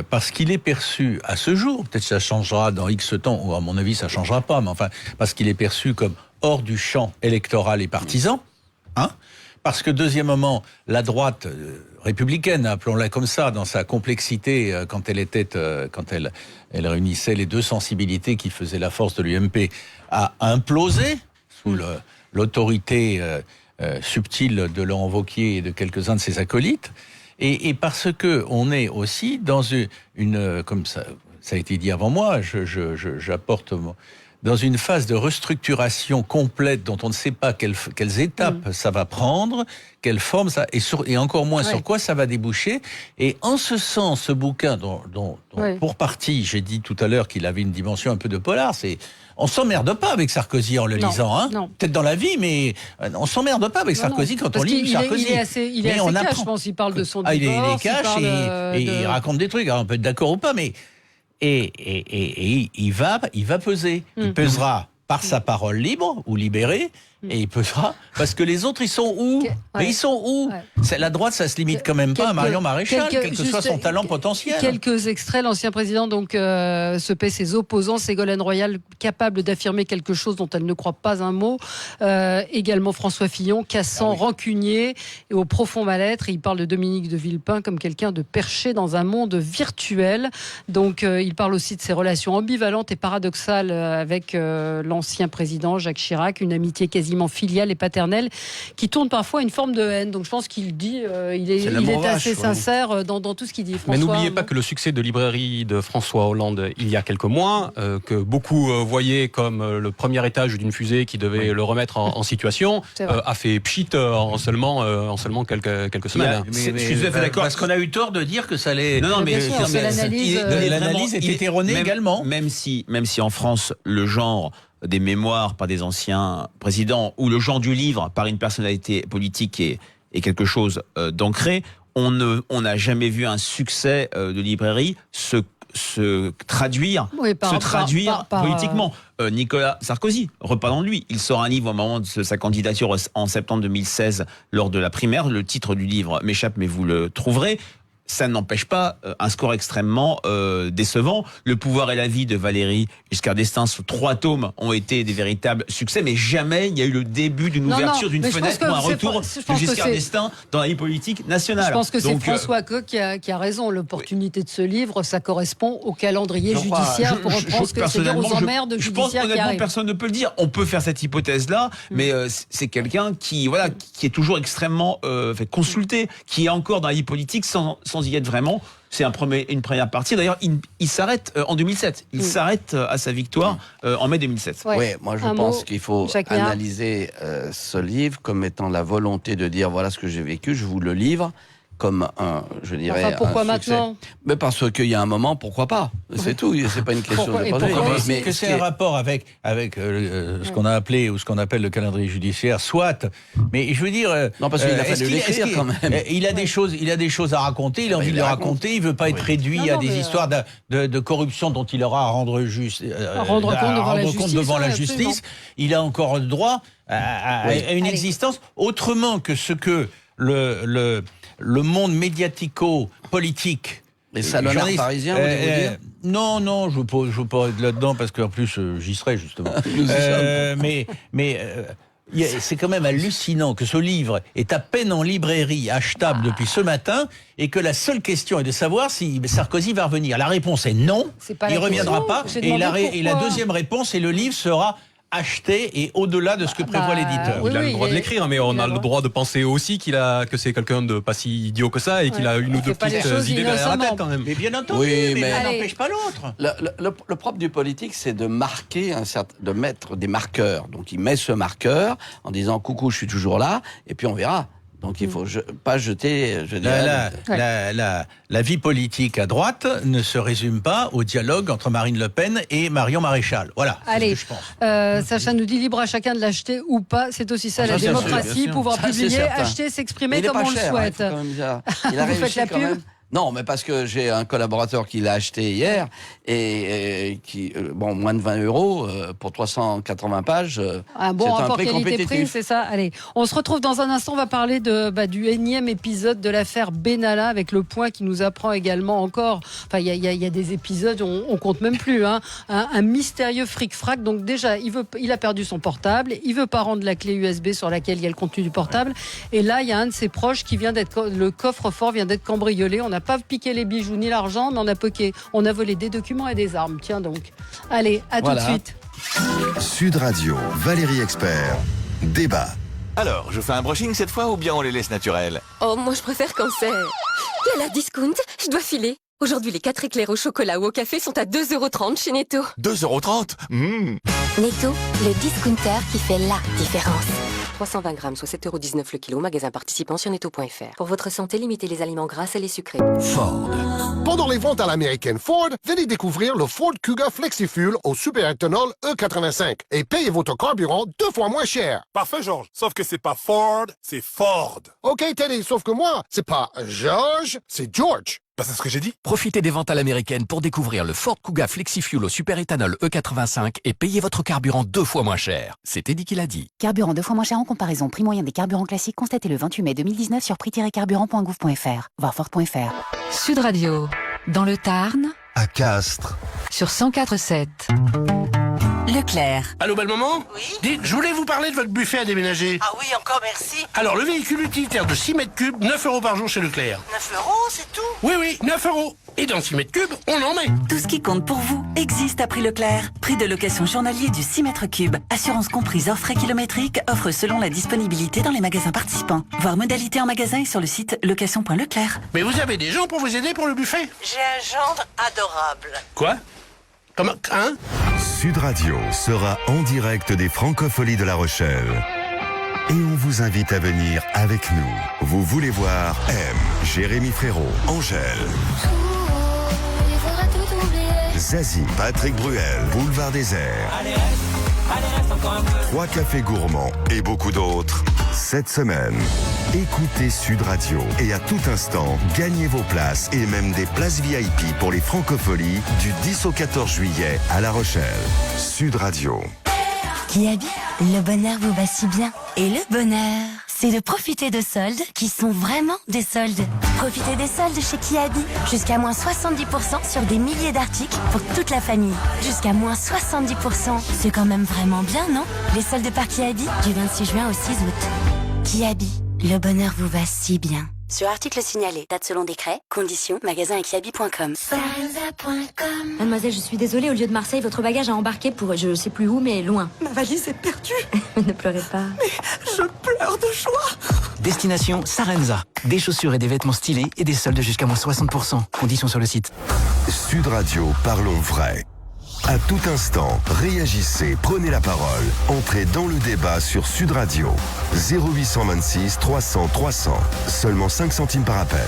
parce qu'il est perçu à ce jour, peut-être que ça changera dans X temps, ou à mon avis ça changera pas, mais enfin, parce qu'il est perçu comme hors du champ électoral et partisan, parce que deuxièmement, la droite républicaine, appelons-la comme ça, dans sa complexité, quand elle réunissait les deux sensibilités qui faisaient la force de l'UMP, a implosé sous l'autorité subtile de Laurent Wauquiez et de quelques-uns de ses acolytes, et parce que on est aussi dans une comme ça a été dit avant moi, j'apporte dans une phase de restructuration complète dont on ne sait pas quelles étapes ça va prendre, quelle forme ça, et encore moins sur quoi ça va déboucher. Et en ce sens, ce bouquin dont pour partie, j'ai dit tout à l'heure qu'il avait une dimension un peu de polar, on s'emmerde pas avec Sarkozy en le lisant, peut-être dans la vie, mais on s'emmerde pas avec Sarkozy quand on lit Sarkozy. Il est assez cash, je pense. Il parle de son divorce. Il est cash et il raconte des trucs. Alors on peut être d'accord ou pas, mais et il va peser. Il pesera par sa parole libre ou libérée. Et il pesera parce que les autres, ils sont où? Mais ils sont où? La droite, ça se limite quand même pas à Marion Maréchal, quel que soit son talent potentiel. Quelques extraits. L'ancien président se paie ses opposants. Ségolène Royal, capable d'affirmer quelque chose dont elle ne croit pas un mot. Également François Fillon, cassant, rancunier et au profond mal-être. Il parle de Dominique de Villepin comme quelqu'un de perché dans un monde virtuel. Donc il parle aussi de ses relations ambivalentes et paradoxales avec l'ancien président Jacques Chirac, une amitié quasi filiale et paternelle qui tourne parfois à une forme de haine. Donc je pense qu'il dit, il est assez sincère dans tout ce qu'il dit. Mais n'oubliez pas que le succès de librairie de François Hollande il y a quelques mois, que beaucoup voyaient comme le premier étage d'une fusée qui devait le remettre en situation, a fait pchit en seulement quelques semaines. Je suis tout à fait d'accord. Parce qu'on a eu tort de dire que ça allait. Non, mais l'analyse était erronée également. Même si en France le genre des mémoires par des anciens présidents ou le genre du livre par une personnalité politique est quelque chose d'ancré, on n'a jamais vu un succès de librairie se traduire politiquement. Nicolas Sarkozy, reparlons de lui. Il sort un livre au moment de sa candidature en septembre 2016 lors de la primaire. Le titre du livre m'échappe, mais vous le trouverez. Ça n'empêche pas un score extrêmement décevant. Le pouvoir et la vie de Valéry Giscard d'Estaing, 3 tomes, ont été des véritables succès, mais jamais il y a eu le début d'une ouverture d'une fenêtre ou un retour de Giscard d'Estaing dans la vie politique nationale. Je pense que c'est François Coq qui a raison. L'opportunité de ce livre, ça correspond au calendrier judiciaire pour reprendre ce que c'est-à-dire aux emmerdes judiciaires. Je pense honnêtement, personne ne peut le dire. On peut faire cette hypothèse-là, mais c'est quelqu'un qui est toujours extrêmement consulté, qui est encore dans la vie politique sans y être vraiment. C'est une première partie. D'ailleurs, il s'arrête en 2007. Il s'arrête à sa victoire en mai 2007. Oui, moi je pense qu'il faut analyser ce livre comme étant la volonté de dire voilà ce que j'ai vécu, je vous le livre. Comme je dirais. Pourquoi maintenant? Mais parce qu'il y a un moment, pourquoi pas? C'est tout. C'est pas une question de poser. Mais que c'est un rapport avec ce qu'on a appelé ou ce qu'on appelle le calendrier judiciaire, soit. Mais je veux dire. Non, parce qu'il a fallu l'écrire quand même. Il a des choses à raconter. Il a envie de les raconter. Il veut pas être réduit à des histoires de corruption dont il aura à rendre compte devant la justice. Il a encore le droit à une existence autrement que ce que le monde médiatico-politique. Les salonnards parisiens, vous voulez dire? Non, je veux pas être là-dedans parce qu'en plus j'y serai justement. C'est quand même hallucinant que ce livre est à peine en librairie, achetable depuis ce matin, et que la seule question est de savoir si Sarkozy va revenir. La réponse est non, il ne reviendra pas. Et la deuxième réponse est le livre sera acheté et au-delà de ce que prévoit l'éditeur. Il a le droit de l'écrire, mais on a le droit de penser aussi que c'est quelqu'un de pas si idiot que ça et qu'il a une ou deux petites idées derrière la tête quand même. Mais bien entendu, mais l'un n'empêche pas l'autre. Le propre du politique, c'est de marquer de mettre des marqueurs. Donc il met ce marqueur en disant coucou, je suis toujours là, et puis on verra. Donc il ne faut pas jeter... La vie politique à droite ne se résume pas au dialogue entre Marine Le Pen et Marion Maréchal. Voilà, allez, c'est ce que je pense. Sacha nous dit libre à chacun de l'acheter ou pas. C'est aussi ça la démocratie, pouvoir publier, acheter, s'exprimer comme on le souhaite. Il a réussi quand même. Non, mais parce que j'ai un collaborateur qui l'a acheté hier et qui, moins de 20 € pour 380 pages. Un bon rapport qualité-prix, c'est ça. Allez, on se retrouve dans un instant. On va parler du énième épisode de l'affaire Benalla avec Le Point qui nous apprend également encore. Enfin, il y a des épisodes, on compte même plus. Un mystérieux fric-frac. Donc déjà, il a perdu son portable. Il veut pas rendre la clé USB sur laquelle il y a le contenu du portable. Et là, il y a un de ses proches qui le coffre-fort vient d'être cambriolé. On n'a pas piqué les bijoux ni l'argent, mais on a volé des documents et des armes. Tiens donc. Allez, à tout de suite. Sud Radio, Valérie Expert, débat. Alors, je fais un brushing cette fois ou bien on les laisse naturels? Oh, moi je préfère quand c'est... La discount, je dois filer. Aujourd'hui, les 4 éclairs au chocolat ou au café sont à 2,30 € chez Netto. 2,30 €. Netto, le discounter qui fait la différence. 320 grammes, soit 7,19 € le kilo, magasin participant sur netto.fr. Pour votre santé, limitez les aliments gras et les sucrés. Ford. Pendant les ventes à l'américaine Ford, venez découvrir le Ford Kuga FlexiFuel au superéthanol E85 et payez votre carburant 2 fois moins cher. Parfait, Georges. Sauf que c'est pas Ford, c'est Ford. OK, Teddy, sauf que moi, c'est pas George, c'est George. C'est ce que j'ai dit. Profitez des ventes à l'américaine pour découvrir le Ford Kuga FlexiFuel au superéthanol E85 et payez votre carburant 2 fois moins cher. C'est Teddy qui l'a dit. Carburant 2 fois moins cher en comparaison. Prix moyen des carburants classiques constaté le 28 mai 2019 sur prix-carburant.gouv.fr. Voir Ford.fr. Sud Radio, dans le Tarn, à Castres, sur 104.7. Leclerc. Allô, belle maman? Oui. Dites, je voulais vous parler de votre buffet à déménager. Ah oui, encore merci. Alors, le véhicule utilitaire de 6 mètres cubes, 9 € par jour chez Leclerc. 9 €, c'est tout? Oui, 9 €. Et dans 6 mètres cubes, on en met. Tout ce qui compte pour vous existe à prix Leclerc. Prix de location journalier du 6 mètres cubes. Assurance comprise hors frais kilométriques. Offre selon la disponibilité dans les magasins participants. Voir modalité en magasin et sur le site location.leclerc. Mais vous avez des gens pour vous aider pour le buffet? J'ai un gendre adorable. Quoi? Comment? Hein? Sud Radio sera en direct des Francopholies de La Rochelle. Et on vous invite à venir avec nous. Vous voulez voir M, Jérémy Frérot, Angèle, Zazie, Patrick Bruel, Boulevard Désert, 3 cafés gourmands et beaucoup d'autres. Cette semaine, écoutez Sud Radio et à tout instant, gagnez vos places et même des places VIP pour les Francopholies du 10 au 14 juillet à La Rochelle. Sud Radio. Kiabi, le bonheur vous va si bien. Et le bonheur, c'est de profiter de soldes qui sont vraiment des soldes. Profitez des soldes chez Kiabi. Jusqu'à moins 70% sur des milliers d'articles pour toute la famille. Jusqu'à moins 70%. C'est quand même vraiment bien, non? Les soldes par Kiabi du 26 juin au 6 août. Kiabi, le bonheur vous va si bien. Sur article signalé, date selon décret, conditions, magasin et kiabi.com. Mademoiselle, je suis désolée, au lieu de Marseille, votre bagage a embarqué pour je sais plus où, mais loin. Ma valise est perdue. Ne pleurez pas. Mais je pleure de joie. Destination Sarenza. Des chaussures et des vêtements stylés et des soldes jusqu'à moins 60%. Conditions sur le site. Sud Radio, parlons vrai. À tout instant, réagissez, prenez la parole. Entrez dans le débat sur Sud Radio. 0826 300 300. Seulement 5 centimes par appel.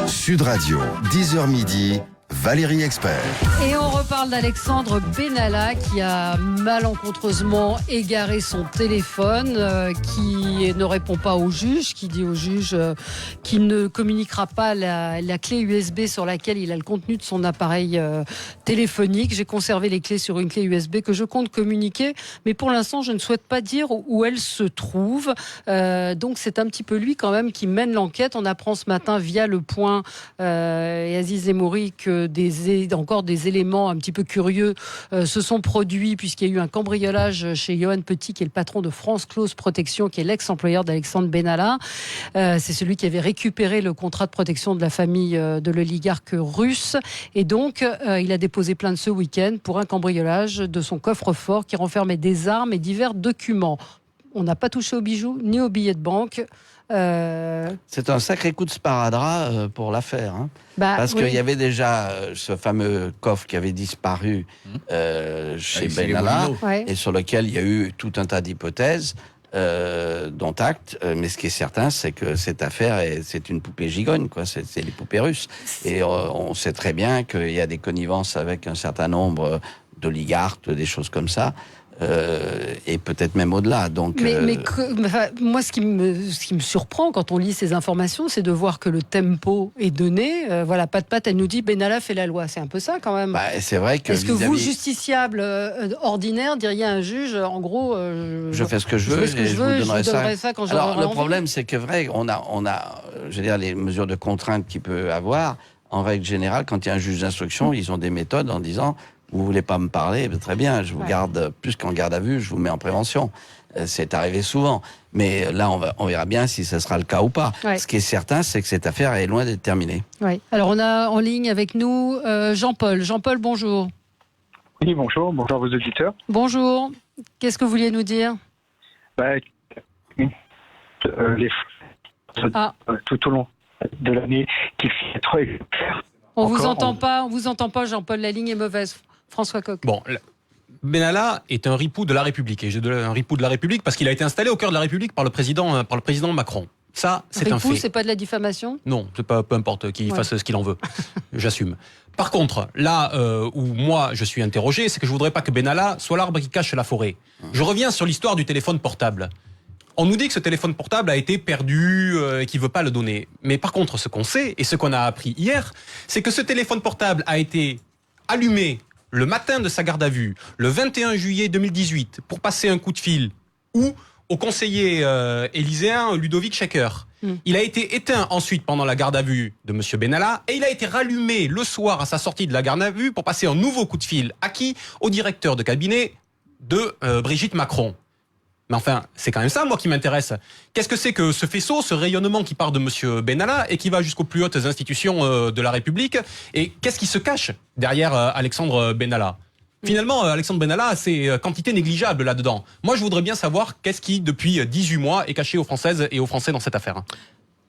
Sud Radio, 10h midi. Valérie Expert. Et on reparle d'Alexandre Benalla qui a malencontreusement égaré son téléphone, qui ne répond pas au juge, qui dit au juge qu'il ne communiquera pas la clé USB sur laquelle il a le contenu de son appareil téléphonique. J'ai conservé les clés sur une clé USB que je compte communiquer, mais pour l'instant je ne souhaite pas dire où elle se trouve. Donc c'est un petit peu lui quand même qui mène l'enquête. On apprend ce matin via Le Point et Aziz Zemouri que encore des éléments un petit peu curieux se sont produits, puisqu'il y a eu un cambriolage chez Johan Petit, qui est le patron de France Close Protection, qui est l'ex-employeur d'Alexandre Benalla. C'est celui qui avait récupéré le contrat de protection de la famille de l'oligarque russe. Et donc, il a déposé plainte ce week-end pour un cambriolage de son coffre-fort qui renfermait des armes et divers documents. On n'a pas touché aux bijoux ni aux billets de banque. C'est un sacré coup de sparadrap pour l'affaire. Hein. Parce qu'il y avait déjà ce fameux coffre qui avait disparu chez Benalla et sur lequel il y a eu tout un tas d'hypothèses. Dont acte, mais ce qui est certain, c'est que cette affaire, c'est une poupée gigogne, quoi. C'est les poupées russes. Et on sait très bien qu'il y a des connivences avec un certain nombre d'oligarques, des choses comme ça. Et peut-être même au-delà. Donc, moi, ce qui me surprend quand on lit ces informations, c'est de voir que le tempo est donné. Voilà, Pat, elle nous dit Benalla fait la loi. C'est un peu ça, quand même. C'est vrai que. Est-ce que vous, justiciable ordinaire, diriez à un juge, en gros, je fais ce que je veux, je vous donnerai ça quand j'aurai envie. Le problème, c'est que on a, je veux dire, les mesures de contrainte qu'il peut avoir. En règle générale, quand il y a un juge d'instruction, ils ont des méthodes en disant. Vous voulez pas me parler, très bien, je vous garde plus qu'en garde à vue, je vous mets en prévention. C'est arrivé souvent. Mais là, on verra bien si ce sera le cas ou pas. Ce qui est certain, c'est que cette affaire est loin d'être terminée. Alors, on a en ligne avec nous Jean-Paul. Jean-Paul, bonjour. Oui, bonjour. Bonjour à vos auditeurs. Bonjour. Qu'est-ce que vous vouliez nous dire ? Tout au long de l'année, qu'il fait trop exemplaire. On vous entend pas, Jean-Paul, la ligne est mauvaise. François Coq. Bon, Benalla est un ripou de la République. Et un ripou de la République parce qu'il a été installé au cœur de la République par le président Macron. Ça, c'est un fait. C'est pas de la diffamation ? Non, c'est pas, peu importe qu'il fasse ce qu'il en veut. J'assume. Par contre, là où moi je suis interrogé, c'est que je voudrais pas que Benalla soit l'arbre qui cache la forêt. Je reviens sur l'histoire du téléphone portable. On nous dit que ce téléphone portable a été perdu et qu'il ne veut pas le donner. Mais par contre, ce qu'on sait et ce qu'on a appris hier, c'est que ce téléphone portable a été allumé le matin de sa garde à vue, le 21 juillet 2018, pour passer un coup de fil au conseiller élyséen Ludovic Schecker. Il a été éteint ensuite pendant la garde à vue de M. Benalla et il a été rallumé le soir à sa sortie de la garde à vue pour passer un nouveau coup de fil. À qui ? Au directeur de cabinet de Brigitte Macron. Mais enfin, c'est quand même ça, moi, qui m'intéresse. Qu'est-ce que c'est que ce faisceau, ce rayonnement qui part de M. Benalla et qui va jusqu'aux plus hautes institutions de la République ? Et qu'est-ce qui se cache derrière Alexandre Benalla ? Finalement, Alexandre Benalla, c'est quantité négligeable là-dedans. Moi, je voudrais bien savoir qu'est-ce qui, depuis 18 mois, est caché aux Françaises et aux Français dans cette affaire.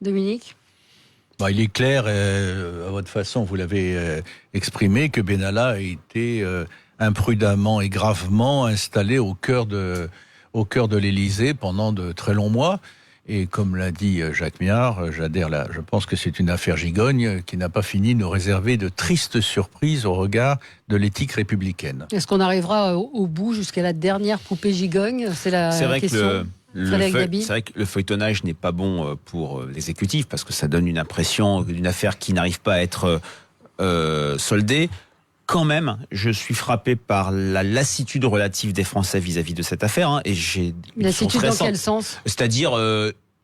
Dominique ? Il est clair, à votre façon, vous l'avez exprimé, que Benalla a été imprudemment et gravement installé au cœur de l'Élysée pendant de très longs mois. Et comme l'a dit Jacques Miard, j'adhère là. Je pense que c'est une affaire gigogne qui n'a pas fini de nous réserver de tristes surprises au regard de l'éthique républicaine. Est-ce qu'on arrivera au bout jusqu'à la dernière poupée gigogne ? C'est la question. C'est vrai que le feuilletonnage n'est pas bon pour l'exécutif parce que ça donne une impression d'une affaire qui n'arrive pas à être soldée. Quand même, je suis frappé par la lassitude relative des Français vis-à-vis de cette affaire. Et lassitude dans quel sens ? C'est-à-dire,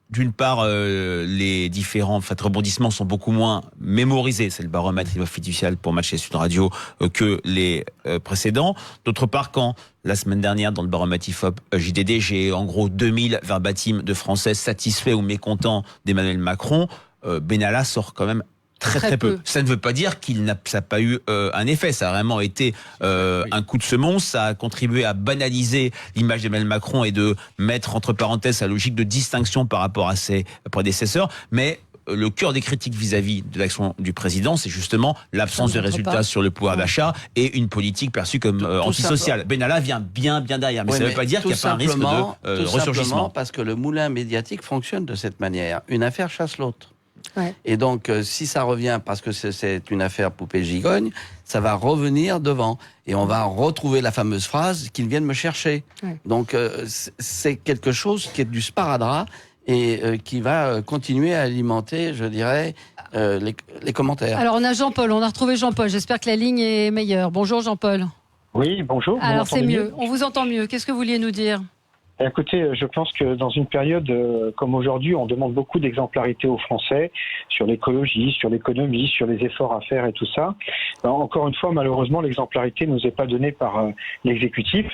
d'une part, les différents rebondissements sont beaucoup moins mémorisés. C'est le baromètre fiducial pour Match et Sud Radio que les précédents. D'autre part, quand la semaine dernière, dans le baromètre IFOP JDD, j'ai en gros 2000 verbatim de Français satisfaits ou mécontents d'Emmanuel Macron, Benalla sort quand même très peu. Ça ne veut pas dire ça n'a pas eu un effet. Ça a vraiment été un coup de semonce. Ça a contribué à banaliser l'image d'Emmanuel Macron et de mettre entre parenthèses sa logique de distinction par rapport à ses prédécesseurs. Mais le cœur des critiques vis-à-vis de l'action du président, c'est justement l'absence de résultats sur le pouvoir d'achat et une politique perçue comme antisociale. Benalla vient bien derrière. Mais ça ne veut pas dire qu'il n'y a pas un risque de ressurgissement. Parce que le moulin médiatique fonctionne de cette manière. Une affaire chasse l'autre. Et donc, si ça revient parce que c'est une affaire poupée gigogne, ça va revenir devant. Et on va retrouver la fameuse phrase « qu'ils viennent me chercher ». Donc, c'est quelque chose qui est du sparadrap et qui va continuer à alimenter, je dirais, les commentaires. Alors, on a Jean-Paul, on a retrouvé Jean-Paul. J'espère que la ligne est meilleure. Bonjour Jean-Paul. Oui, bonjour. Alors, c'est mieux. On vous entend mieux. Qu'est-ce que vous vouliez nous dire ? Écoutez, je pense que dans une période comme aujourd'hui, on demande beaucoup d'exemplarité aux Français sur l'écologie, sur l'économie, sur les efforts à faire et tout ça. Alors, encore une fois, malheureusement, l'exemplarité ne nous est pas donnée par l'exécutif.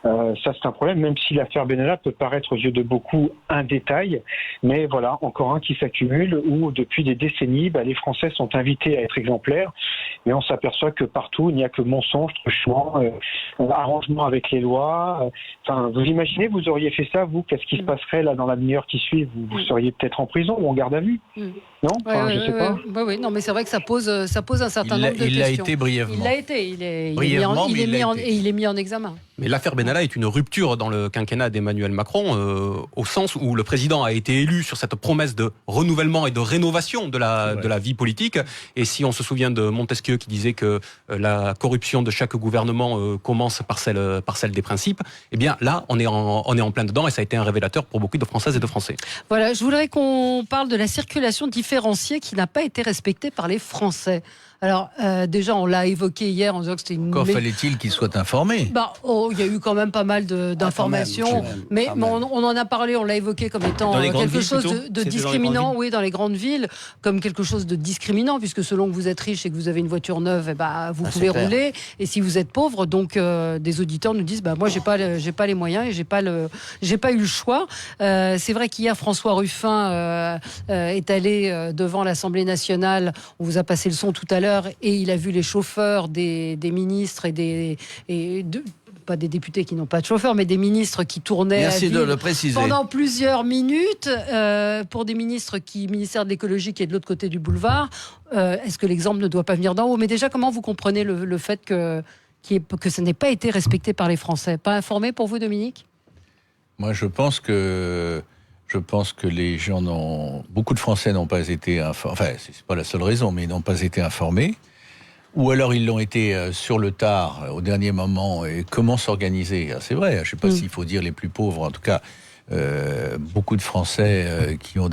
Ça, c'est un problème, même si l'affaire Benalla peut paraître aux yeux de beaucoup un détail. Mais voilà, encore un qui s'accumule où, depuis des décennies, les Français sont invités à être exemplaires. Mais on s'aperçoit que partout, il n'y a que mensonges, truchements, arrangements avec les lois. Vous imaginez, vous auriez fait ça, vous, qu'est-ce qui se passerait là dans la demi-heure qui suit? Vous seriez peut-être en prison ou en garde à vue? Non, je sais pas. Oui, non, mais c'est vrai que ça pose un certain nombre de questions. Il l'a été brièvement. Il l'a été. Il est mis en examen. Mais l'affaire Benalla est une rupture dans le quinquennat d'Emmanuel Macron, au sens où le président a été élu sur cette promesse de renouvellement et de rénovation de la vie politique. Et si on se souvient de Montesquieu qui disait que la corruption de chaque gouvernement commence par celle des principes, eh bien là, on est en plein dedans et ça a été un révélateur pour beaucoup de Françaises et de Français. Voilà, je voudrais qu'on parle de la circulation différenciée qui n'a pas été respectée par les Français. Alors, déjà, on l'a évoqué hier en disant que c'était une... Encore fallait-il qu'ils soient informés. Il y a eu quand même pas mal d'informations. Mais on en a parlé, on l'a évoqué comme étant quelque chose de discriminant. Oui, dans les grandes villes, comme quelque chose de discriminant, puisque selon que vous êtes riche et que vous avez une voiture neuve, vous pouvez rouler. Et si vous êtes pauvre, donc des auditeurs nous disent, moi, j'ai pas les moyens et j'ai pas eu le choix. C'est vrai qu'hier, François Ruffin est allé devant l'Assemblée nationale. On vous a passé le son tout à l'heure. Et il a vu les chauffeurs des ministres pas des députés qui n'ont pas de chauffeur, mais des ministres qui tournaient Merci de le préciser. Pendant plusieurs minutes pour des ministres ministère de l'écologie qui est de l'autre côté du boulevard. Est-ce que l'exemple ne doit pas venir d'en haut? Mais déjà, comment vous comprenez le fait que ça n'ait pas été respecté par les Français? Pas informé pour vous, Dominique? Moi, je pense que les gens beaucoup de Français n'ont pas été informés. Enfin, c'est pas la seule raison, mais ils n'ont pas été informés. Ou alors ils l'ont été sur le tard, au dernier moment. Et comment s'organiser? C'est vrai, je ne sais pas s'il faut dire les plus pauvres. En tout cas, beaucoup de Français qui ont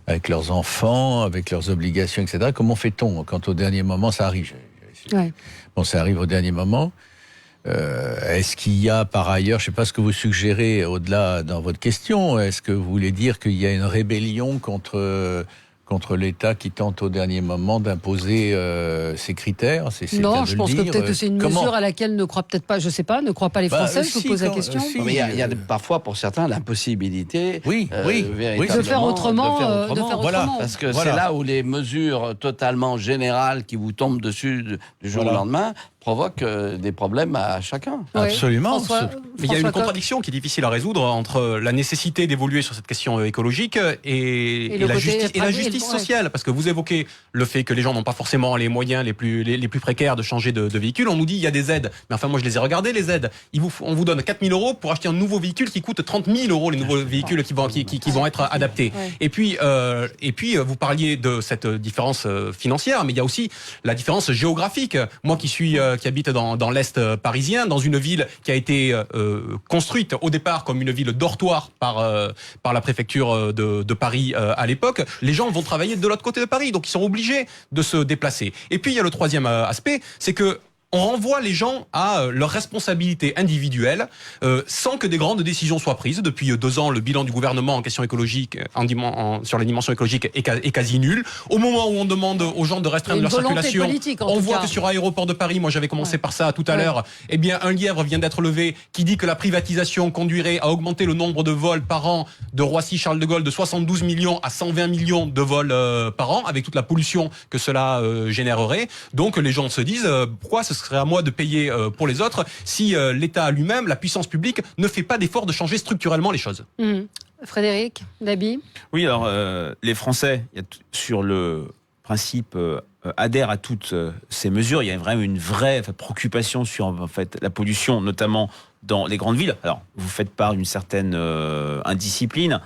avec leurs enfants, avec leurs obligations, etc. Comment fait-on quand au dernier moment ça arrive? Ça arrive au dernier moment. Est-ce qu'il y a par ailleurs, je ne sais pas ce que vous suggérez au-delà dans votre question, est-ce que vous voulez dire qu'il y a une rébellion contre l'État qui tente au dernier moment d'imposer ses critères? Non, je pense que peut-être que c'est une mesure à laquelle ne croient peut-être pas, je ne sais pas, ne croient pas les Français, je vous pose la question. Mais il y a parfois pour certains l'impossibilité de faire autrement. Voilà, parce que c'est là où les mesures totalement générales qui vous tombent dessus du jour au lendemain provoque des problèmes à chacun. Absolument. Mais il y a une contradiction qui est difficile à résoudre entre la nécessité d'évoluer sur cette question écologique et la justice sociale. Parce que vous évoquez le fait que les gens n'ont pas forcément les moyens les plus précaires de changer de véhicule. On nous dit il y a des aides. Mais enfin, moi, je les ai regardées, les aides. On vous donne 4 000 € pour acheter un nouveau véhicule qui coûte 30 000 €, les nouveaux véhicules qui vont être adaptés. Et puis, vous parliez de cette différence financière, mais il y a aussi la différence géographique. Moi qui habite dans l'Est parisien, dans une ville qui a été construite au départ comme une ville dortoir par la préfecture de Paris à l'époque, les gens vont travailler de l'autre côté de Paris, donc ils sont obligés de se déplacer. Et puis il y a le troisième aspect, c'est que on renvoie les gens à leur responsabilité individuelle sans que des grandes décisions soient prises. Depuis 2 ans, le bilan du gouvernement en question écologique, sur les dimensions écologiques, est quasi nul. Au moment où on demande aux gens de restreindre leur circulation, on voit que sur Aéroport de Paris, moi j'avais commencé par ça tout à l'heure, eh bien un lièvre vient d'être levé qui dit que la privatisation conduirait à augmenter le nombre de vols par an de Roissy-Charles de Gaulle de 72 millions à 120 millions de vols par an, avec toute la pollution que cela générerait. Donc les gens se disent, pourquoi ce serait à moi de payer pour les autres si l'État lui-même, la puissance publique, ne fait pas d'effort de changer structurellement les choses. Frédéric, Dabi? Oui, alors les Français, sur le principe, adhèrent à toutes ces mesures. Il y a vraiment une vraie préoccupation sur la pollution, notamment dans les grandes villes. Alors, vous faites part d'une certaine indiscipline.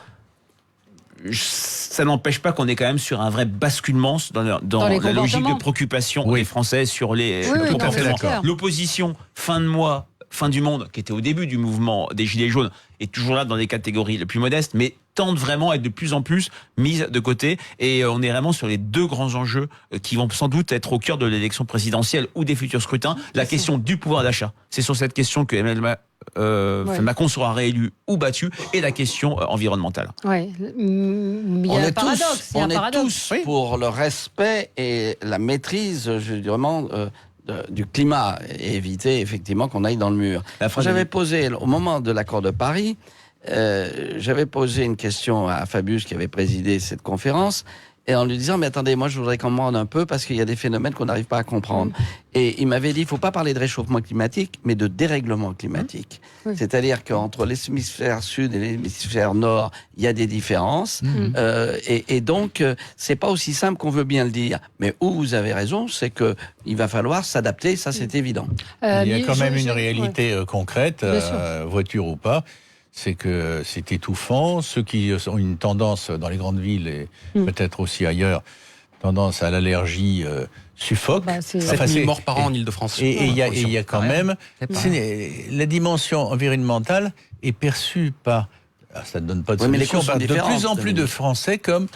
Ça n'empêche pas qu'on est quand même sur un vrai basculement dans la logique de préoccupation des Français sur les comportements. L'opposition, fin de mois, fin du monde, qui était au début du mouvement des Gilets jaunes, est toujours là dans les catégories les plus modestes, mais tente vraiment à être de plus en plus mise de côté. Et on est vraiment sur les 2 grands enjeux qui vont sans doute être au cœur de l'élection présidentielle ou des futurs scrutins. La question du pouvoir d'achat. C'est sur cette question que Macron sera réélu ou battu, et la question environnementale. Ouais. Il y a un paradoxe. On est tous pour le respect et la maîtrise, je dirais, du climat et éviter effectivement qu'on aille dans le mur. J'avais posé, au moment de l'accord de Paris, j'avais posé une question à Fabius qui avait présidé cette conférence, et en lui disant, mais attendez, moi je voudrais qu'on me rende un peu parce qu'il y a des phénomènes qu'on n'arrive pas à comprendre. Et il m'avait dit, il ne faut pas parler de réchauffement climatique, mais de dérèglement climatique. C'est-à-dire qu'entre l'hémisphère sud et l'hémisphère nord, il y a des différences. Et donc, c'est pas aussi simple qu'on veut bien le dire. Mais où vous avez raison, c'est qu'il va falloir s'adapter, ça c'est évident. Il y a quand même une réalité concrète, voiture ou pas. C'est que c'est étouffant. Ceux qui ont une tendance dans les grandes villes et peut-être aussi ailleurs, tendance à l'allergie, suffoquent. 7000 morts par an en Ile-de-France. Et il y a quand même... La dimension environnementale est perçue par... ça ne donne pas de solution. De plus en plus de Français comme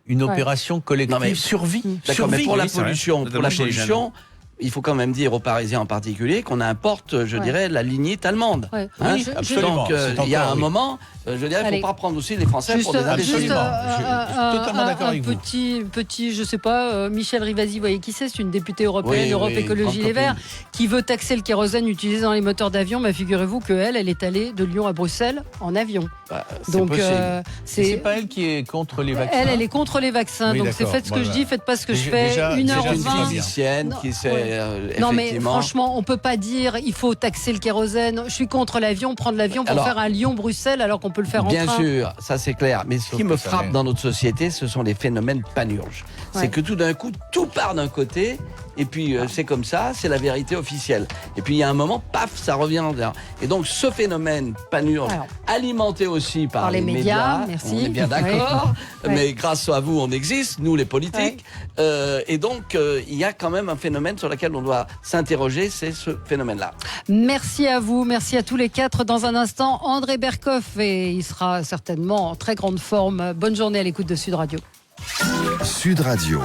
une opération collective survie. D'accord, mais pour la pollution, il faut quand même dire aux Parisiens en particulier qu'on importe, je dirais, la lignite allemande. Absolument. Donc, il y a un moment, je dirais, il ne faut pas prendre aussi les Français pour des imbéciles. Je suis totalement d'accord avec vous. Petit, je sais pas, Michel Rivasi, vous voyez qui c'est? C'est une députée européenne, Europe Écologie Les Verts, qui veut taxer le kérosène utilisé dans les moteurs d'avion. Mais figurez-vous qu'elle est allée de Lyon à Bruxelles en avion. Donc, c'est pas elle qui est contre les vaccins. Elle est contre les vaccins. Donc, faites ce que je dis, faites pas ce que je fais. 1h20. Une physicienne qui s'est... Non mais franchement, on peut pas dire il faut taxer le kérosène. Je suis contre l'avion, prendre l'avion pour faire un Lyon-Bruxelles alors qu'on peut le faire en train. Bien sûr, ça c'est clair. Mais ce qui me frappe dans notre société, ce sont les phénomènes panurges. C'est que tout d'un coup, tout part d'un côté. Et puis c'est comme ça, c'est la vérité officielle. Et puis il y a un moment, paf, ça revient en l'air. Et donc ce phénomène panurge, alimenté aussi par les médias, merci. On est bien d'accord, mais grâce à vous on existe, nous les politiques. Et donc il y a quand même un phénomène sur lequel on doit s'interroger, c'est ce phénomène-là. Merci à vous, merci à tous les quatre. Dans un instant, André Berkoff, et il sera certainement en très grande forme. Bonne journée à l'écoute de Sud Radio. Sud Radio.